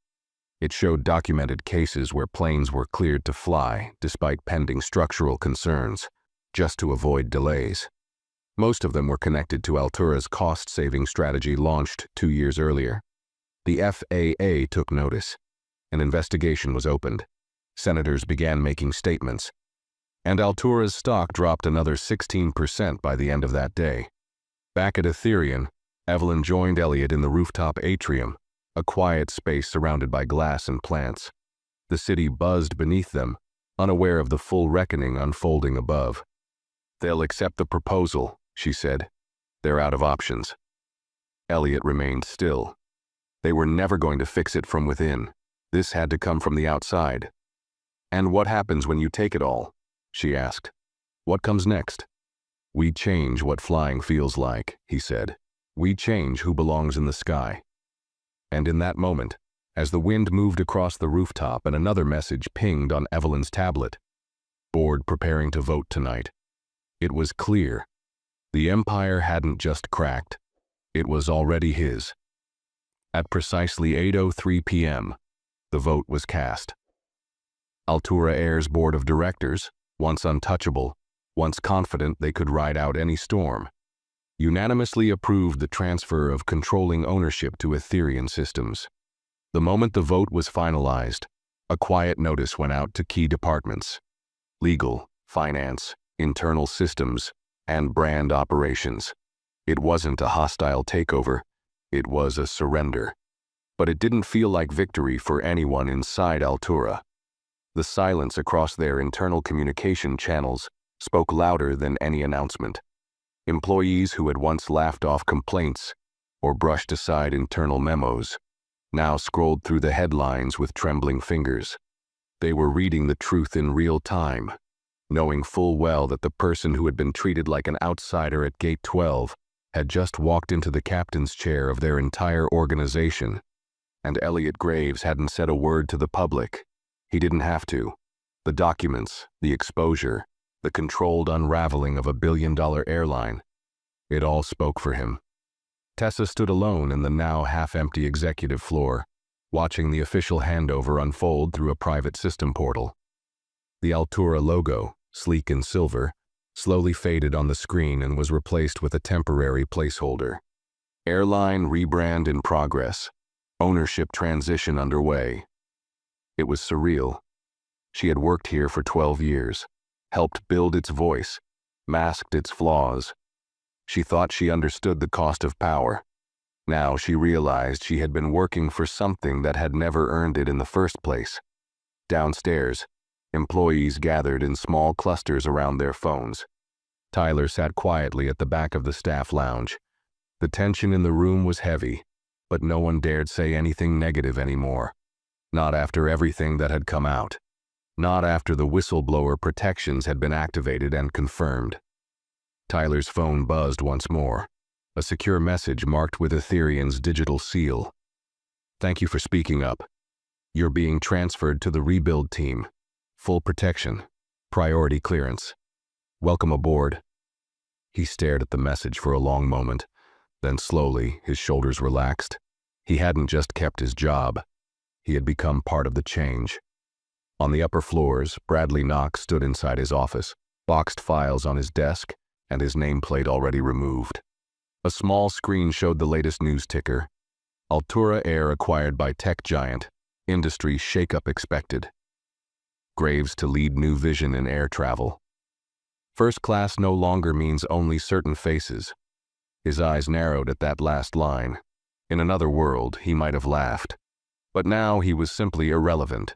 It showed documented cases where planes were cleared to fly despite pending structural concerns, just to avoid delays. Most of them were connected to Altura's cost-saving strategy launched 2 years earlier. The FAA took notice. An investigation was opened. Senators began making statements. And Altura's stock dropped another 16% by the end of that day. Back at Attendant, Evelyn joined Elliot in the rooftop atrium, a quiet space surrounded by glass and plants. The city buzzed beneath them, unaware of the full reckoning unfolding above. "They'll accept the proposal," she said. "They're out of options." Elliot remained still. They were never going to fix it from within. This had to come from the outside. "And what happens when you take it all?" she asked. "What comes next?" "We change what flying feels like," he said. "We change who belongs in the sky." And in that moment, as the wind moved across the rooftop and another message pinged on Evelyn's tablet, "Board preparing to vote tonight," it was clear. The empire hadn't just cracked. It was already his. At precisely 8:03 p.m., the vote was cast. Altura Air's board of directors, once untouchable, once confident they could ride out any storm, unanimously approved the transfer of controlling ownership to Aetherian Systems. The moment the vote was finalized, a quiet notice went out to key departments: legal, finance, internal systems, and brand operations. It wasn't a hostile takeover, it was a surrender. But it didn't feel like victory for anyone inside Altura. The silence across their internal communication channels spoke louder than any announcement. Employees who had once laughed off complaints or brushed aside internal memos now scrolled through the headlines with trembling fingers. They were reading the truth in real time, knowing full well that the person who had been treated like an outsider at Gate 12 had just walked into the captain's chair of their entire organization. And Elliot Graves hadn't said a word to the public. He didn't have to. The documents, the exposure, the controlled unraveling of a billion-dollar airline, it all spoke for him. Tessa stood alone in the now half-empty executive floor, watching the official handover unfold through a private system portal. The Altura logo, sleek in silver, slowly faded on the screen and was replaced with a temporary placeholder. Airline rebrand in progress. Ownership transition underway. It was surreal. She had worked here for 12 years, helped build its voice, masked its flaws. She thought she understood the cost of power. Now she realized she had been working for something that had never earned it in the first place. Downstairs, employees gathered in small clusters around their phones. Tyler sat quietly at the back of the staff lounge. The tension in the room was heavy, but no one dared say anything negative anymore. Not after everything that had come out. Not after the whistleblower protections had been activated and confirmed. Tyler's phone buzzed once more. A secure message marked with Ethereum's digital seal. "Thank you for speaking up. You're being transferred to the rebuild team. Full protection. Priority clearance. Welcome aboard." He stared at the message for a long moment. Then slowly, his shoulders relaxed. He hadn't just kept his job. He had become part of the change. On the upper floors, Bradley Knox stood inside his office, boxed files on his desk, and his nameplate already removed. A small screen showed the latest news ticker. Altura Air acquired by tech giant. Industry shakeup expected. Graves to lead new vision in air travel. First class no longer means only certain faces. His eyes narrowed at that last line. In another world, he might have laughed. But now he was simply irrelevant.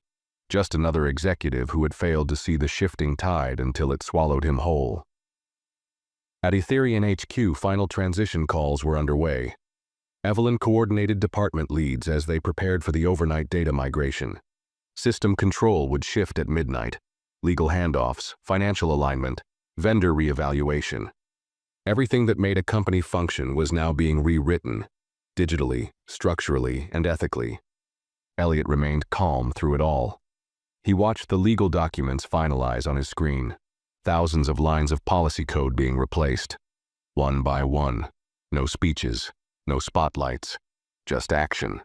Just another executive who had failed to see the shifting tide until it swallowed him whole. At Ethereum HQ, final transition calls were underway. Evelyn coordinated department leads as they prepared for the overnight data migration. System control would shift at midnight. Legal handoffs, financial alignment, vendor reevaluation. Everything that made a company function was now being rewritten, digitally, structurally, and ethically. Elliot remained calm through it all. He watched the legal documents finalize on his screen, thousands of lines of policy code being replaced. One by one, no speeches, no spotlights, just action.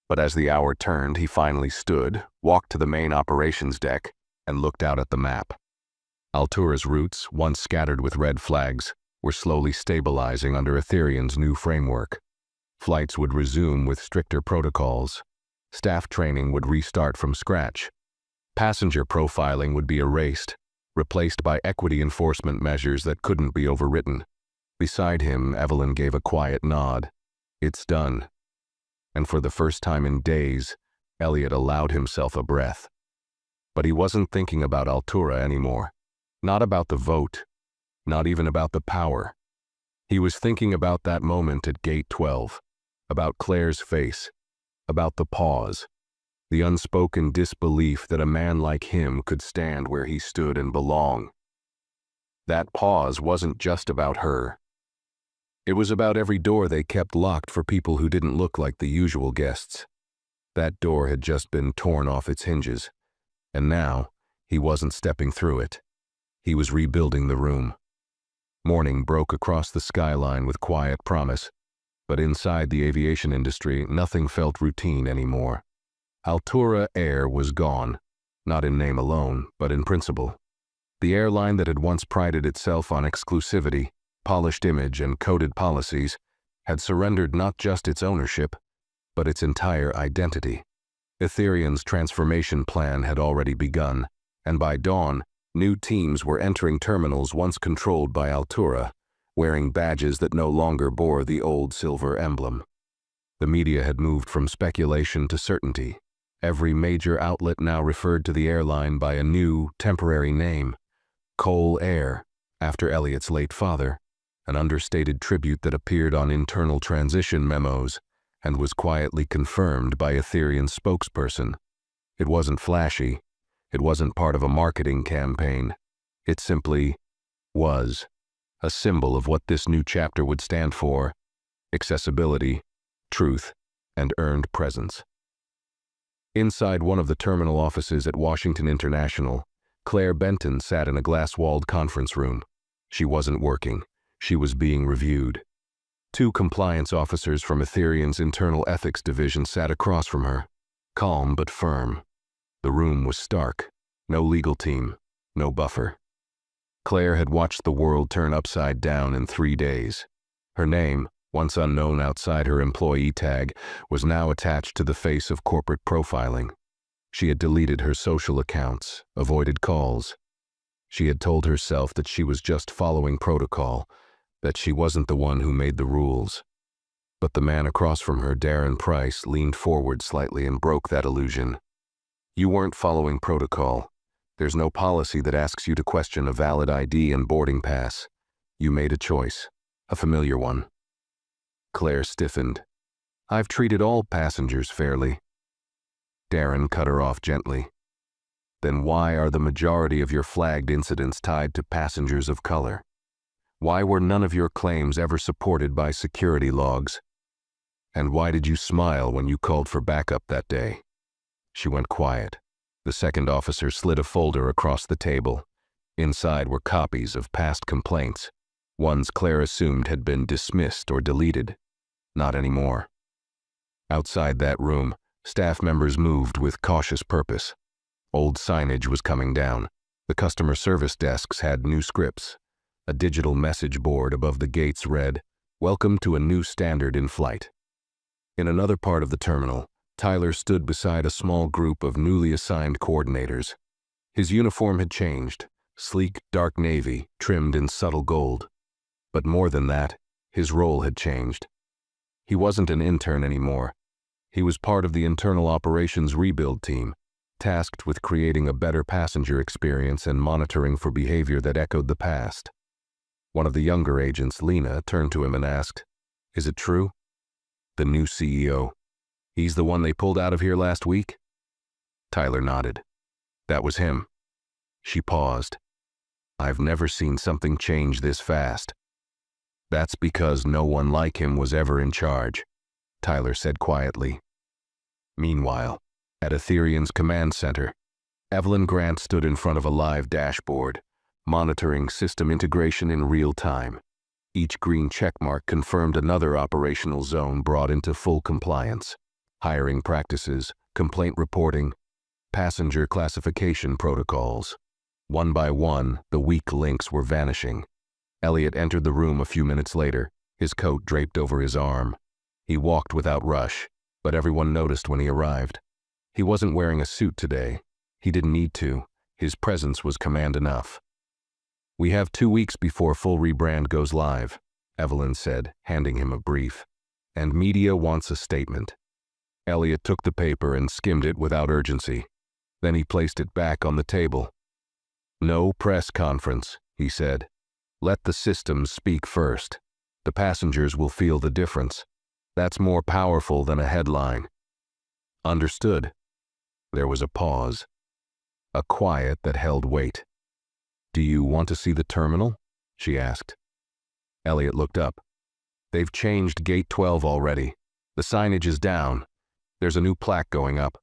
But as the hour turned, he finally stood, walked to the main operations deck, and looked out at the map. Altura's routes, once scattered with red flags, were slowly stabilizing under Ethereum's new framework. Flights would resume with stricter protocols. Staff training would restart from scratch. Passenger profiling would be erased, replaced by equity enforcement measures that couldn't be overwritten. Beside him, Evelyn gave a quiet nod. It's done. And for the first time in days, Elliot allowed himself a breath. But he wasn't thinking about Altura anymore. Not about the vote. Not even about the power. He was thinking about that moment at Gate 12, about Claire's face, about the pause, the unspoken disbelief that a man like him could stand where he stood and belong. That pause wasn't just about her. It was about every door they kept locked for people who didn't look like the usual guests. That door had just been torn off its hinges, and now he wasn't stepping through it. He was rebuilding the room. Morning broke across the skyline with quiet promise, but inside the aviation industry, nothing felt routine anymore. Altura Air was gone, not in name alone, but in principle. The airline that had once prided itself on exclusivity, polished image, and coded policies had surrendered not just its ownership, but its entire identity. Ethereum's transformation plan had already begun, and by dawn, new teams were entering terminals once controlled by Altura, wearing badges that no longer bore the old silver emblem. The media had moved from speculation to certainty. Every major outlet now referred to the airline by a new, temporary name, Coal Air, after Elliot's late father, an understated tribute that appeared on internal transition memos and was quietly confirmed by Ethereum's spokesperson. It wasn't flashy. It wasn't part of a marketing campaign. It simply was a symbol of what this new chapter would stand for: accessibility, truth, and earned presence. Inside one of the terminal offices at Washington International, Claire Benton sat in a glass-walled conference room. She wasn't working. She was being reviewed. Two compliance officers from Ethereum's internal ethics division sat across from her, calm but firm. The room was stark. No legal team, no buffer. Claire had watched the world turn upside down in 3 days. Her name, once unknown outside her employee tag, was now attached to the face of corporate profiling. She had deleted her social accounts, avoided calls. She had told herself that she was just following protocol, that she wasn't the one who made the rules. But the man across from her, Darren Price, leaned forward slightly and broke that illusion. You weren't following protocol. There's no policy that asks you to question a valid ID and boarding pass. You made a choice, a familiar one. Claire stiffened. I've treated all passengers fairly. Darren cut her off gently. Then why are the majority of your flagged incidents tied to passengers of color? Why were none of your claims ever supported by security logs? And why did you smile when you called for backup that day? She went quiet. The second officer slid a folder across the table. Inside were copies of past complaints. Ones Claire assumed had been dismissed or deleted. Not anymore. Outside that room, staff members moved with cautious purpose. Old signage was coming down. The customer service desks had new scripts. A digital message board above the gates read, "Welcome to a new standard in flight." In another part of the terminal, Tyler stood beside a small group of newly assigned coordinators. His uniform had changed, sleek dark navy, trimmed in subtle gold. But more than that, his role had changed. He wasn't an intern anymore. He was part of the internal operations rebuild team, tasked with creating a better passenger experience and monitoring for behavior that echoed the past. One of the younger agents, Lena, turned to him and asked, "Is it true? The new CEO. He's the one they pulled out of here last week?" Tyler nodded. That was him. She paused. I've never seen something change this fast. That's because no one like him was ever in charge, Tyler said quietly. Meanwhile, at Ethereum's command center, Evelyn Grant stood in front of a live dashboard, monitoring system integration in real time. Each green checkmark confirmed another operational zone brought into full compliance. Hiring practices, complaint reporting, passenger classification protocols. One by one, the weak links were vanishing. Elliot entered the room a few minutes later, his coat draped over his arm. He walked without rush, but everyone noticed when he arrived. He wasn't wearing a suit today. He didn't need to. His presence was command enough. We have 2 weeks before full rebrand goes live, Evelyn said, handing him a brief. And media wants a statement. Elliot took the paper and skimmed it without urgency. Then he placed it back on the table. No press conference, he said. Let the systems speak first. The passengers will feel the difference. That's more powerful than a headline. Understood. There was a pause. A quiet that held weight. Do you want to see the terminal? She asked. Elliot looked up. They've changed Gate 12 already. The signage is down. There's a new plaque going up.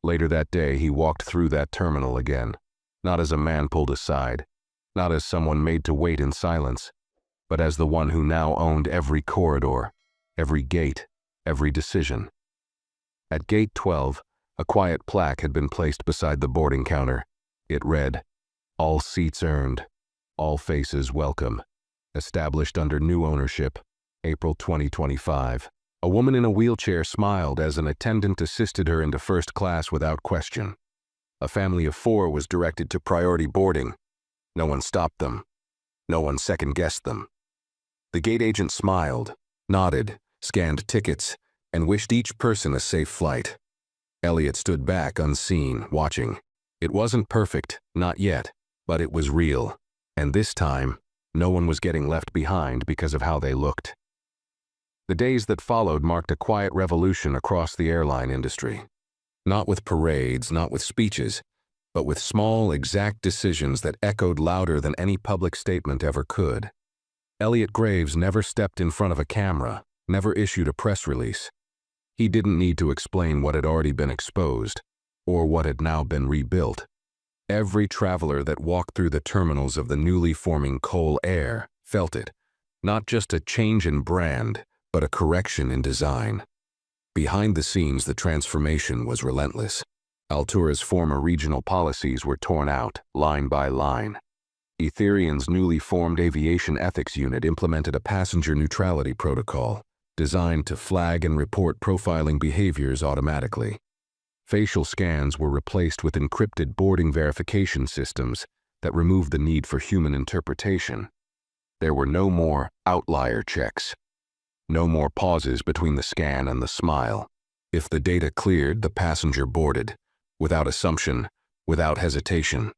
Later that day, he walked through that terminal again, not as a man pulled aside, not as someone made to wait in silence, but as the one who now owned every corridor, every gate, every decision. At Gate 12, a quiet plaque had been placed beside the boarding counter. It read, "All seats earned, all faces welcome. Established under new ownership, April 2025. A woman in a wheelchair smiled as an attendant assisted her into first class without question. A family of 4 was directed to priority boarding. No one stopped them. No one second-guessed them. The gate agent smiled, nodded, scanned tickets, and wished each person a safe flight. Elliot stood back unseen, watching. It wasn't perfect, not yet, but it was real. And this time, no one was getting left behind because of how they looked. The days that followed marked a quiet revolution across the airline industry. Not with parades, not with speeches, but with small, exact decisions that echoed louder than any public statement ever could. Elliot Graves never stepped in front of a camera, never issued a press release. He didn't need to explain what had already been exposed, or what had now been rebuilt. Every traveler that walked through the terminals of the newly forming Cole Air felt it, not just a change in brand, but a correction in design. Behind the scenes, the transformation was relentless. Altura's former regional policies were torn out, line by line. Etherian's newly formed aviation ethics unit implemented a passenger neutrality protocol, designed to flag and report profiling behaviors automatically. Facial scans were replaced with encrypted boarding verification systems that removed the need for human interpretation. There were no more outlier checks. No more pauses between the scan and the smile. If the data cleared, the passenger boarded, without assumption, without hesitation.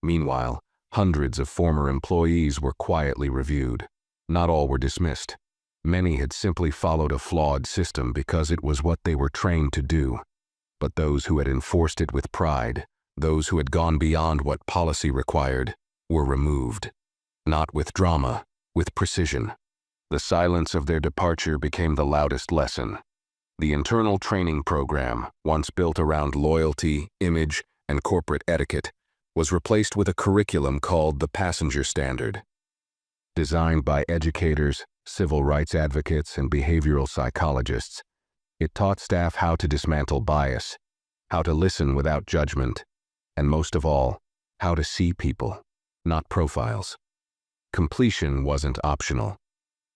Meanwhile, hundreds of former employees were quietly reviewed. Not all were dismissed. Many had simply followed a flawed system because it was what they were trained to do. But those who had enforced it with pride, those who had gone beyond what policy required, were removed. Not with drama, with precision. The silence of their departure became the loudest lesson. The internal training program, once built around loyalty, image, and corporate etiquette, was replaced with a curriculum called the Passenger Standard. Designed by educators, civil rights advocates, and behavioral psychologists, it taught staff how to dismantle bias, how to listen without judgment, and most of all, how to see people, not profiles. Completion wasn't optional.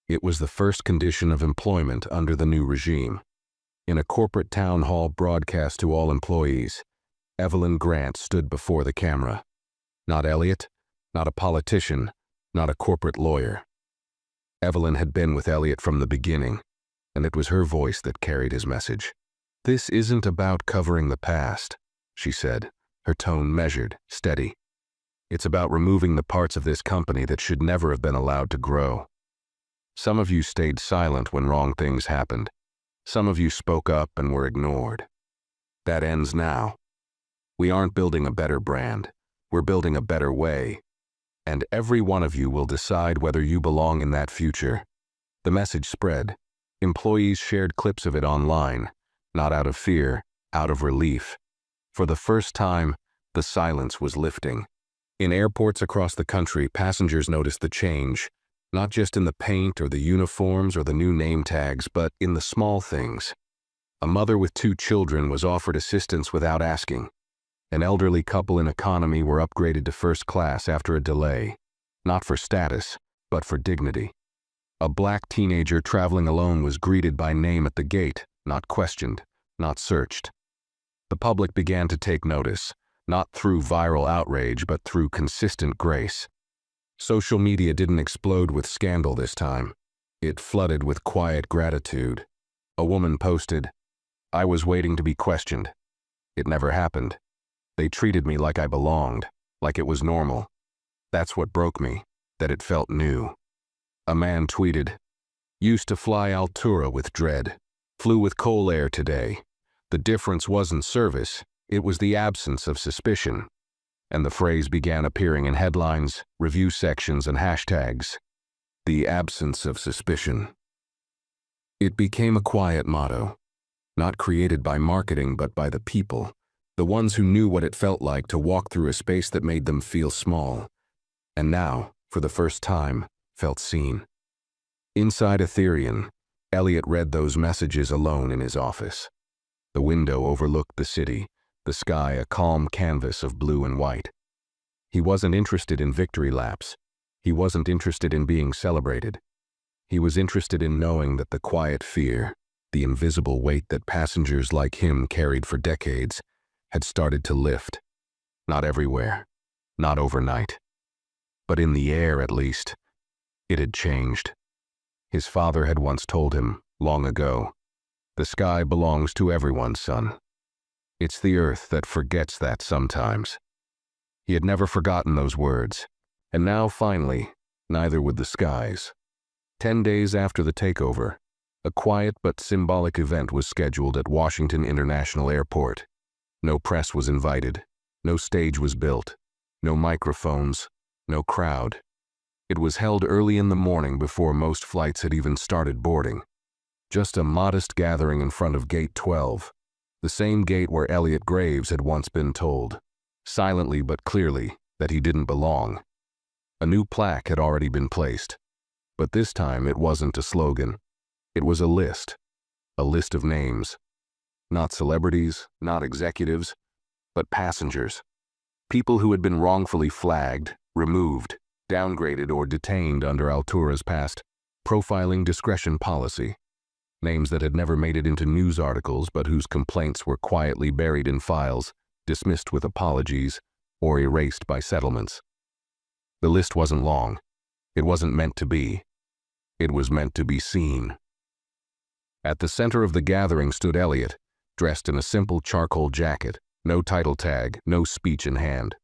It was the first condition of employment under the new regime. In a corporate town hall broadcast to all employees, Evelyn Grant stood before the camera. Not Elliot, not a politician, not a corporate lawyer. Evelyn had been with Elliot from the beginning, and it was her voice that carried his message. "This isn't about covering the past," she said, her tone measured, steady. "It's about removing the parts of this company that should never have been allowed to grow. Some of you stayed silent when wrong things happened. Some of you spoke up and were ignored. That ends now. We aren't building a better brand. We're building a better way. And every one of you will decide whether you belong in that future." The message spread. Employees shared clips of it online, not out of fear, out of relief. For the first time, the silence was lifting. In airports across the country, passengers noticed the change, not just in the paint or the uniforms or the new name tags, but in the small things. A mother with 2 children was offered assistance without asking. An elderly couple in economy were upgraded to first class after a delay, not for status, but for dignity. A black teenager traveling alone was greeted by name at the gate, not questioned, not searched. The public began to take notice, not through viral outrage, but through consistent grace. Social media didn't explode with scandal this time. It flooded with quiet gratitude. A woman posted, "I was waiting to be questioned. It never happened. They treated me like I belonged, like it was normal. That's what broke me, that it felt new." A man tweeted, "Used to fly Altura with dread. Flew with Cole Air today. The difference wasn't service, it was the absence of suspicion." And the phrase began appearing in headlines, review sections, and hashtags. The absence of suspicion. It became a quiet motto, not created by marketing but by the people, the ones who knew what it felt like to walk through a space that made them feel small, and now, for the first time, felt seen. Inside Etherian, Elliot read those messages alone in his office. The window overlooked the city, the sky a calm canvas of blue and white. He wasn't interested in victory laps. He wasn't interested in being celebrated. He was interested in knowing that the quiet fear, The invisible weight that passengers like him carried for decades had started to lift. Not everywhere, not overnight. But in the air, at least, it had changed. His father had once told him, long ago, "The sky belongs to everyone, son. It's the earth that forgets that sometimes." He had never forgotten those words, and now, finally, neither would the skies. 10 days after the takeover, a quiet but symbolic event was scheduled at Washington International Airport. No press was invited, no stage was built, no microphones, no crowd. It was held early in the morning before most flights had even started boarding. Just a modest gathering in front of Gate 12, the same gate where Elliot Graves had once been told, silently but clearly, that he didn't belong. A new plaque had already been placed, but this time it wasn't a slogan. It was a list of names. Not celebrities, not executives, but passengers. People who had been wrongfully flagged, removed, downgraded, or detained under Altura's past profiling discretion policy. Names that had never made it into news articles but whose complaints were quietly buried in files, dismissed with apologies, or erased by settlements. The list wasn't long. It wasn't meant to be. It was meant to be seen. At the center of the gathering stood Elliot, dressed in a simple charcoal jacket, no title tag, no speech in hand.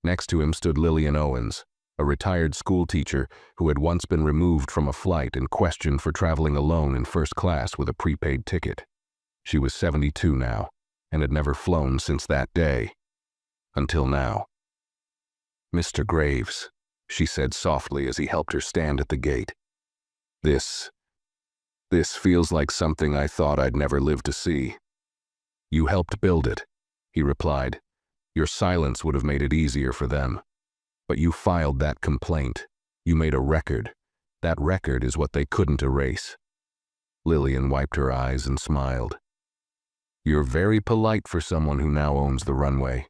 Next to him stood Lillian Owens, a retired school teacher who had once been removed from a flight and questioned for traveling alone in first class with a prepaid ticket. She was 72 now, and had never flown since that day. Until now. "Mr. Graves," she said softly as he helped her stand at the gate. This feels like something I thought I'd never live to see." "You helped build it," he replied. "Your silence would have made it easier for them. But you filed that complaint. You made a record. That record is what they couldn't erase." Lillian wiped her eyes and smiled. "You're very polite for someone who now owns the runway."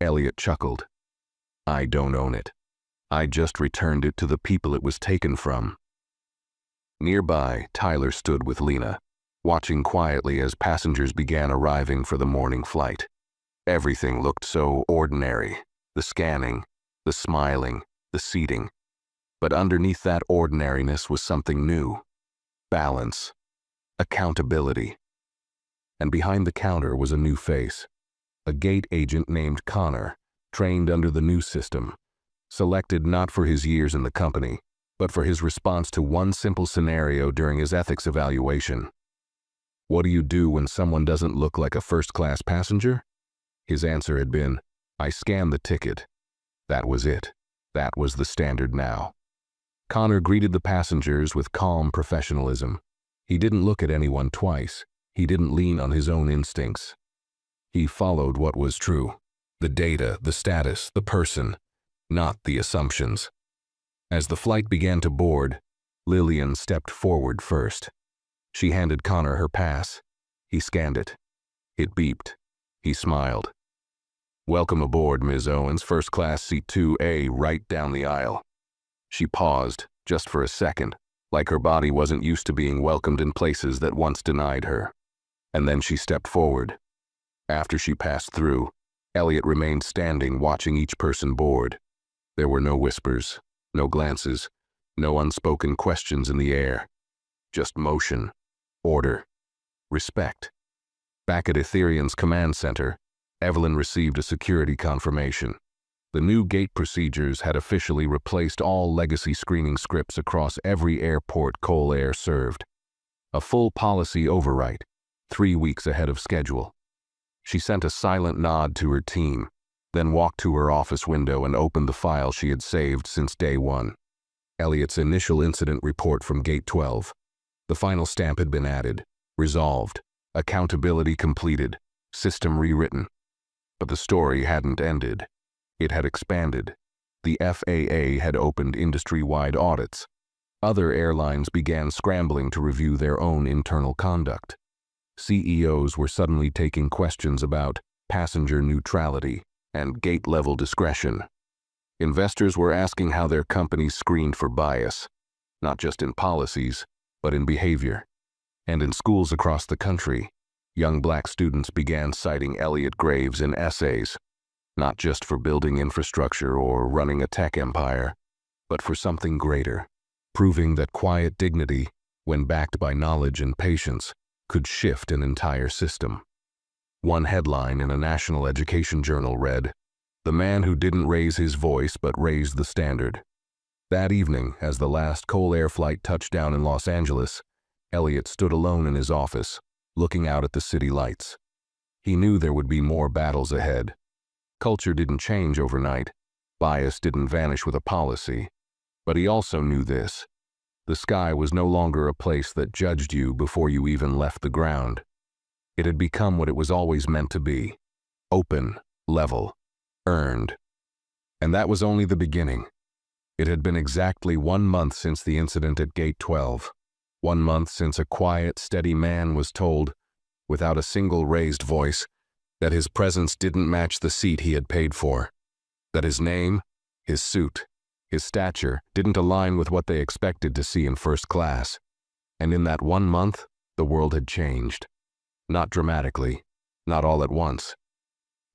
Elliot chuckled. "I don't own it. I just returned it to the people it was taken from." Nearby, Tyler stood with Lena, watching quietly as passengers began arriving for the morning flight. Everything looked so ordinary. The scanning, the smiling, the seating. But underneath that ordinariness was something new. Balance. Accountability. And behind the counter was a new face. A gate agent named Connor, trained under the new system. Selected not for his years in the company, but for his response to one simple scenario during his ethics evaluation. "What do you do when someone doesn't look like a first-class passenger?" His answer had been, "I scan the ticket." That was it. That was the standard now. Connor greeted the passengers with calm professionalism. He didn't look at anyone twice. He didn't lean on his own instincts. He followed what was true. The data, the status, the person, not the assumptions. As the flight began to board, Lillian stepped forward first. She handed Connor her pass. He scanned it. It beeped. He smiled. "Welcome aboard, Ms. Owens, first class seat 2A, right down the aisle." She paused, just for a second, like her body wasn't used to being welcomed in places that once denied her. And then she stepped forward. After she passed through, Elliot remained standing, watching each person board. There were no whispers, no glances, no unspoken questions in the air. Just motion, order, respect. Back at Ethereum's command center, Evelyn received a security confirmation. The new gate procedures had officially replaced all legacy screening scripts across every airport Cole Air served. A full policy overwrite, 3 weeks ahead of schedule. She sent a silent nod to her team, then walked to her office window and opened the file she had saved since day one. Elliot's initial incident report from Gate 12. The final stamp had been added, resolved, accountability completed, system rewritten. But the story hadn't ended. It had expanded. The FAA had opened industry-wide audits. Other airlines began scrambling to review their own internal conduct. CEOs were suddenly taking questions about passenger neutrality and gate-level discretion. Investors were asking how their companies screened for bias, not just in policies, but in behavior. And in schools across the country, young black students began citing Elliot Graves in essays, not just for building infrastructure or running a tech empire, but for something greater, proving that quiet dignity, when backed by knowledge and patience, could shift an entire system. One headline in a national education journal read, "The man who didn't raise his voice but raised the standard." That evening, as the last Coal Air flight touched down in Los Angeles, Elliot stood alone in his office, looking out at the city lights. He knew there would be more battles ahead. Culture didn't change overnight. Bias didn't vanish with a policy. But he also knew this. The sky was no longer a place that judged you before you even left the ground. It had become what it was always meant to be: open, level, earned. And that was only the beginning. It had been exactly 1 month since the incident at Gate 12. 1 month since a quiet, steady man was told, without a single raised voice, that his presence didn't match the seat he had paid for. That his name, his suit, his stature didn't align with what they expected to see in first class. And in that 1 month, the world had changed. Not dramatically, not all at once,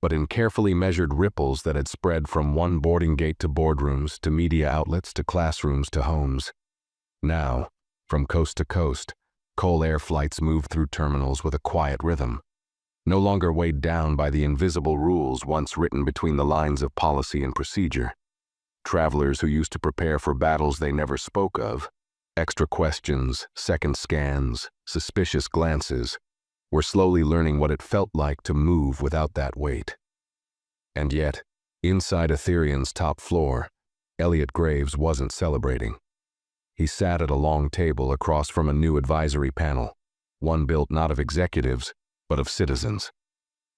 but in carefully measured ripples that had spread from one boarding gate to boardrooms, to media outlets, to classrooms, to homes. Now, from coast to coast, Coal Air flights moved through terminals with a quiet rhythm, no longer weighed down by the invisible rules once written between the lines of policy and procedure. Travelers who used to prepare for battles they never spoke of, extra questions, second scans, suspicious glances, were slowly learning what it felt like to move without that weight. And yet, inside Ethereum's top floor, Elliot Graves wasn't celebrating. He sat at a long table across from a new advisory panel, one built not of executives, but of citizens.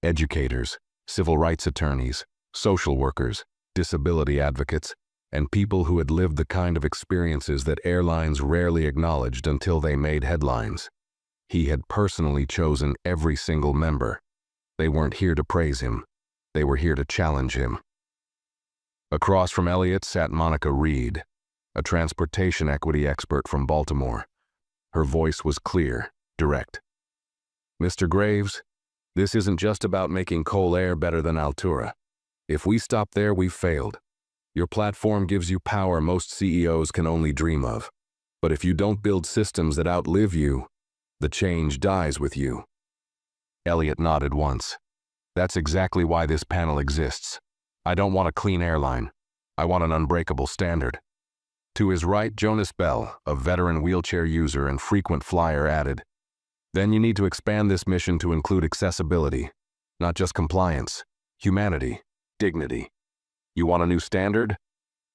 Educators, civil rights attorneys, social workers, disability advocates, and people who had lived the kind of experiences that airlines rarely acknowledged until they made headlines. He had personally chosen every single member. They weren't here to praise him. They were here to challenge him. Across from Elliot sat Monica Reed, a transportation equity expert from Baltimore. Her voice was clear, direct. "Mr. Graves, this isn't just about making Coal Air better than Altura. If we stop there, we've failed. Your platform gives you power most CEOs can only dream of. But if you don't build systems that outlive you, the change dies with you." Elliot nodded once. "That's exactly why this panel exists. I don't want a clean airline. I want an unbreakable standard." To his right, Jonas Bell, a veteran wheelchair user and frequent flyer, added, "Then you need to expand this mission to include accessibility, not just compliance, humanity, dignity. You want a new standard?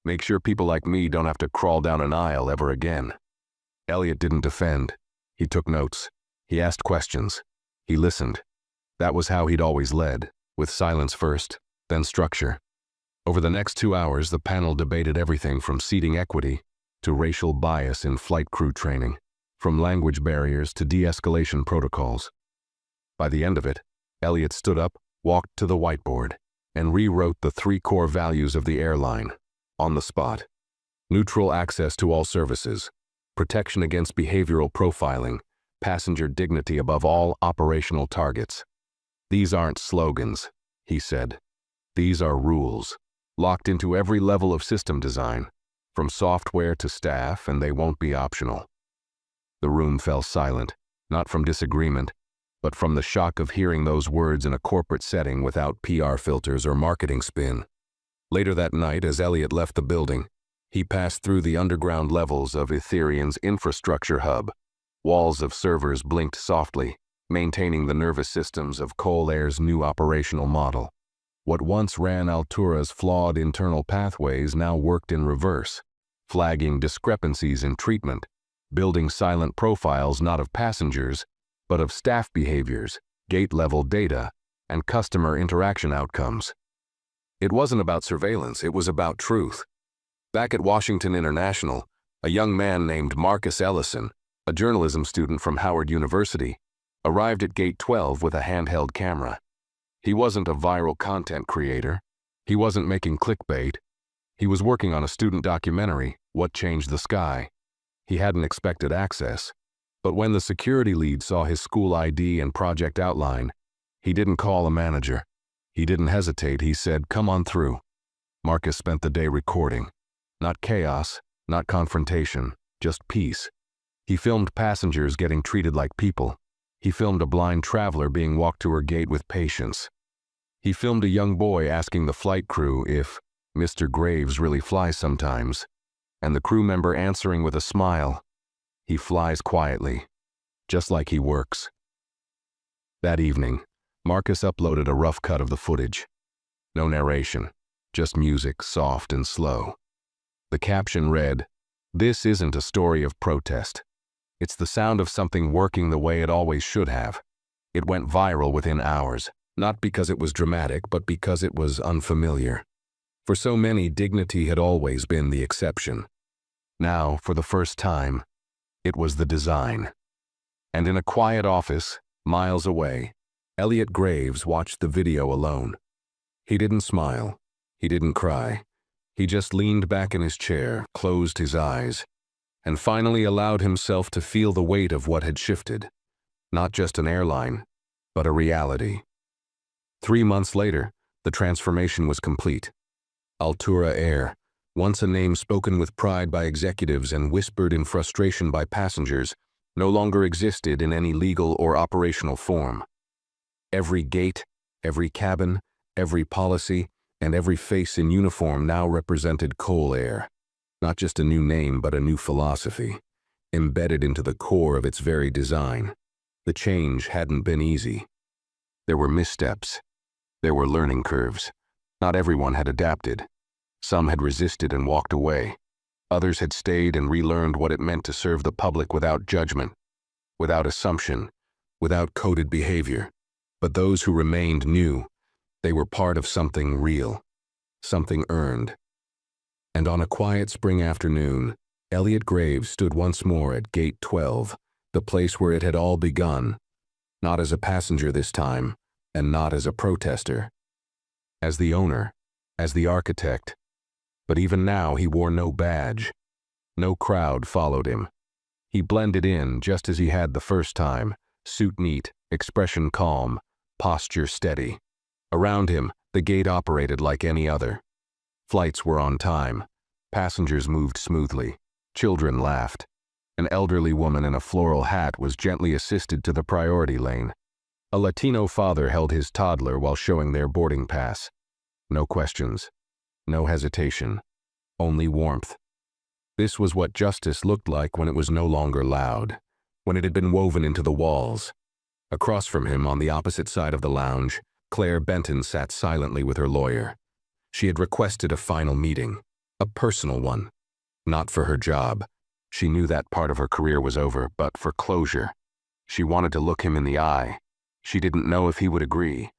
Make sure people like me don't have to crawl down an aisle ever again." Elliot didn't defend. He took notes. He asked questions. He listened. That was how he'd always led, with silence first, then structure. Over the next 2 hours, the panel debated everything from seating equity to racial bias in flight crew training, from language barriers to de-escalation protocols. By the end of it, Elliot stood up, walked to the whiteboard, and rewrote the 3 core values of the airline, on the spot. Neutral access to all services, protection against behavioral profiling, passenger dignity above all operational targets. "These aren't slogans," he said. "These are rules, locked into every level of system design, from software to staff, and they won't be optional." The room fell silent, not from disagreement, but from the shock of hearing those words in a corporate setting without PR filters or marketing spin. Later that night, as Elliot left the building, he passed through the underground levels of Ethereum's infrastructure hub. Walls of servers blinked softly, maintaining the nervous systems of Coal Air's new operational model. What once ran Altura's flawed internal pathways now worked in reverse, flagging discrepancies in treatment, building silent profiles not of passengers, but of staff behaviors, gate-level data, and customer interaction outcomes. It wasn't about surveillance, it was about truth. Back at Washington International, a young man named Marcus Ellison, a journalism student from Howard University, arrived at Gate 12 with a handheld camera. He wasn't a viral content creator. He wasn't making clickbait. He was working on a student documentary, What Changed the Sky. He hadn't expected access. But when the security lead saw his school ID and project outline, he didn't call a manager. He didn't hesitate. He said, "Come on through." Marcus spent the day recording. Not chaos, not confrontation, just peace. He filmed passengers getting treated like people. He filmed a blind traveler being walked to her gate with patience. He filmed a young boy asking the flight crew if Mr. Graves really flies sometimes, and the crew member answering with a smile, "He flies quietly, just like he works." That evening, Marcus uploaded a rough cut of the footage. No narration, just music, soft and slow. The caption read, "This isn't a story of protest. It's the sound of something working the way it always should have." It went viral within hours, not because it was dramatic, but because it was unfamiliar. For so many, dignity had always been the exception. Now, for the first time, it was the design. And in a quiet office, miles away, Elliot Graves watched the video alone. He didn't smile. He didn't cry. He just leaned back in his chair, closed his eyes, and finally allowed himself to feel the weight of what had shifted. Not just an airline, but a reality. 3 months later, the transformation was complete. Altura Air, once a name spoken with pride by executives and whispered in frustration by passengers, no longer existed in any legal or operational form. Every gate, every cabin, every policy, and every face in uniform now represented Coal Air. Not just a new name, but a new philosophy, embedded into the core of its very design. The change hadn't been easy. There were missteps. There were learning curves. Not everyone had adapted. Some had resisted and walked away. Others had stayed and relearned what it meant to serve the public without judgment, without assumption, without coded behavior. But those who remained knew they were part of something real, something earned. And on a quiet spring afternoon, Elliot Graves stood once more at Gate 12, the place where it had all begun, not as a passenger this time, and not as a protester. As the owner, as the architect. But even now he wore no badge. No crowd followed him. He blended in just as he had the first time, suit neat, expression calm, posture steady. Around him, the gate operated like any other. Flights were on time. Passengers moved smoothly. Children laughed. An elderly woman in a floral hat was gently assisted to the priority lane. A Latino father held his toddler while showing their boarding pass. No questions. No hesitation. Only warmth. This was what justice looked like when it was no longer loud, when it had been woven into the walls. Across from him, on the opposite side of the lounge, Claire Benton sat silently with her lawyer. She had requested a final meeting, a personal one. Not for her job. She knew that part of her career was over, but for closure. She wanted to look him in the eye. She didn't know if he would agree.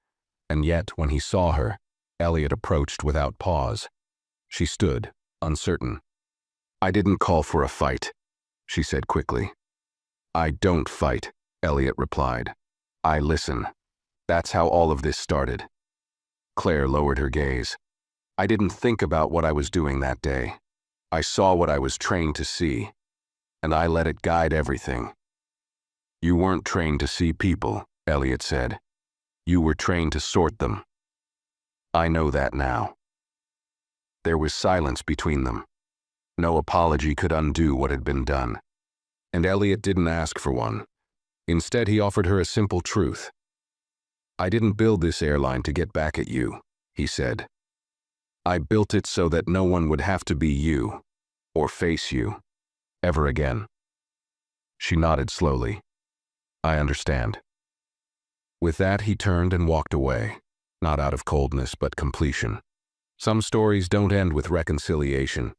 And yet, when he saw her, Elliot approached without pause. She stood, uncertain. "I didn't call for a fight," she said quickly. "I don't fight," Elliot replied. "I listen. That's how all of this started." Claire lowered her gaze. "I didn't think about what I was doing that day. I saw what I was trained to see, and I let it guide everything." "You weren't trained to see people," Elliot said. "You were trained to sort them." "I know that now." There was silence between them. No apology could undo what had been done. And Elliot didn't ask for one. Instead, he offered her a simple truth. "I didn't build this airline to get back at you," he said. "I built it so that no one would have to be you, or face you, ever again." She nodded slowly. "I understand." With that, he turned and walked away, not out of coldness, but completion. Some stories don't end with reconciliation.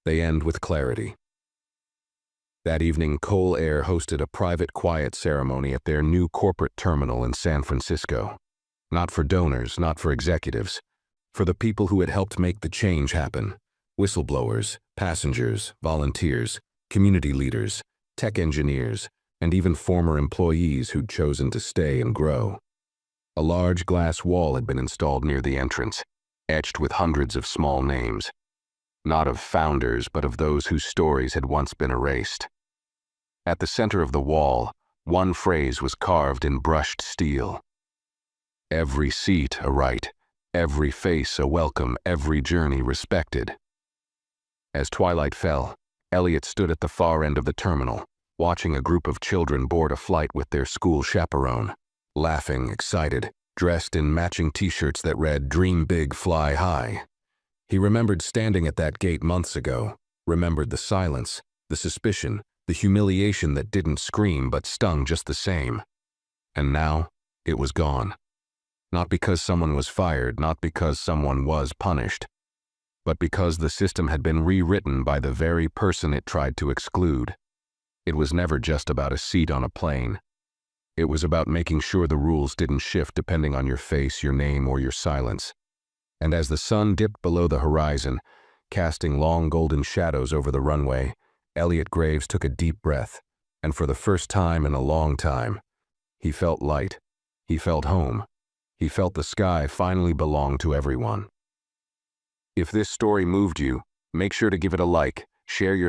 They end with clarity. That evening, Coal Air hosted a private quiet ceremony at their new corporate terminal in San Francisco. Not for donors, not for executives. For the people who had helped make the change happen. Whistleblowers, passengers, volunteers, community leaders, tech engineers, and even former employees who'd chosen to stay and grow. A large glass wall had been installed near the entrance, etched with hundreds of small names. Not of founders, but of those whose stories had once been erased. At the center of the wall, one phrase was carved in brushed steel. Every seat a right, every face a welcome, every journey respected. As twilight fell, Elliot stood at the far end of the terminal, watching a group of children board a flight with their school chaperone, laughing, excited, dressed in matching t-shirts that read "Dream Big, Fly High." He remembered standing at that gate months ago, remembered the silence, the suspicion, the humiliation that didn't scream but stung just the same. And now, it was gone. Not because someone was fired, not because someone was punished, but because the system had been rewritten by the very person it tried to exclude. It was never just about a seat on a plane. It was about making sure the rules didn't shift depending on your face, your name, or your silence. And as the sun dipped below the horizon, casting long golden shadows over the runway, Elliot Graves took a deep breath, and for the first time in a long time, he felt light. He felt home. He felt the sky finally belonged to everyone. If this story moved you, make sure to give it a like, share your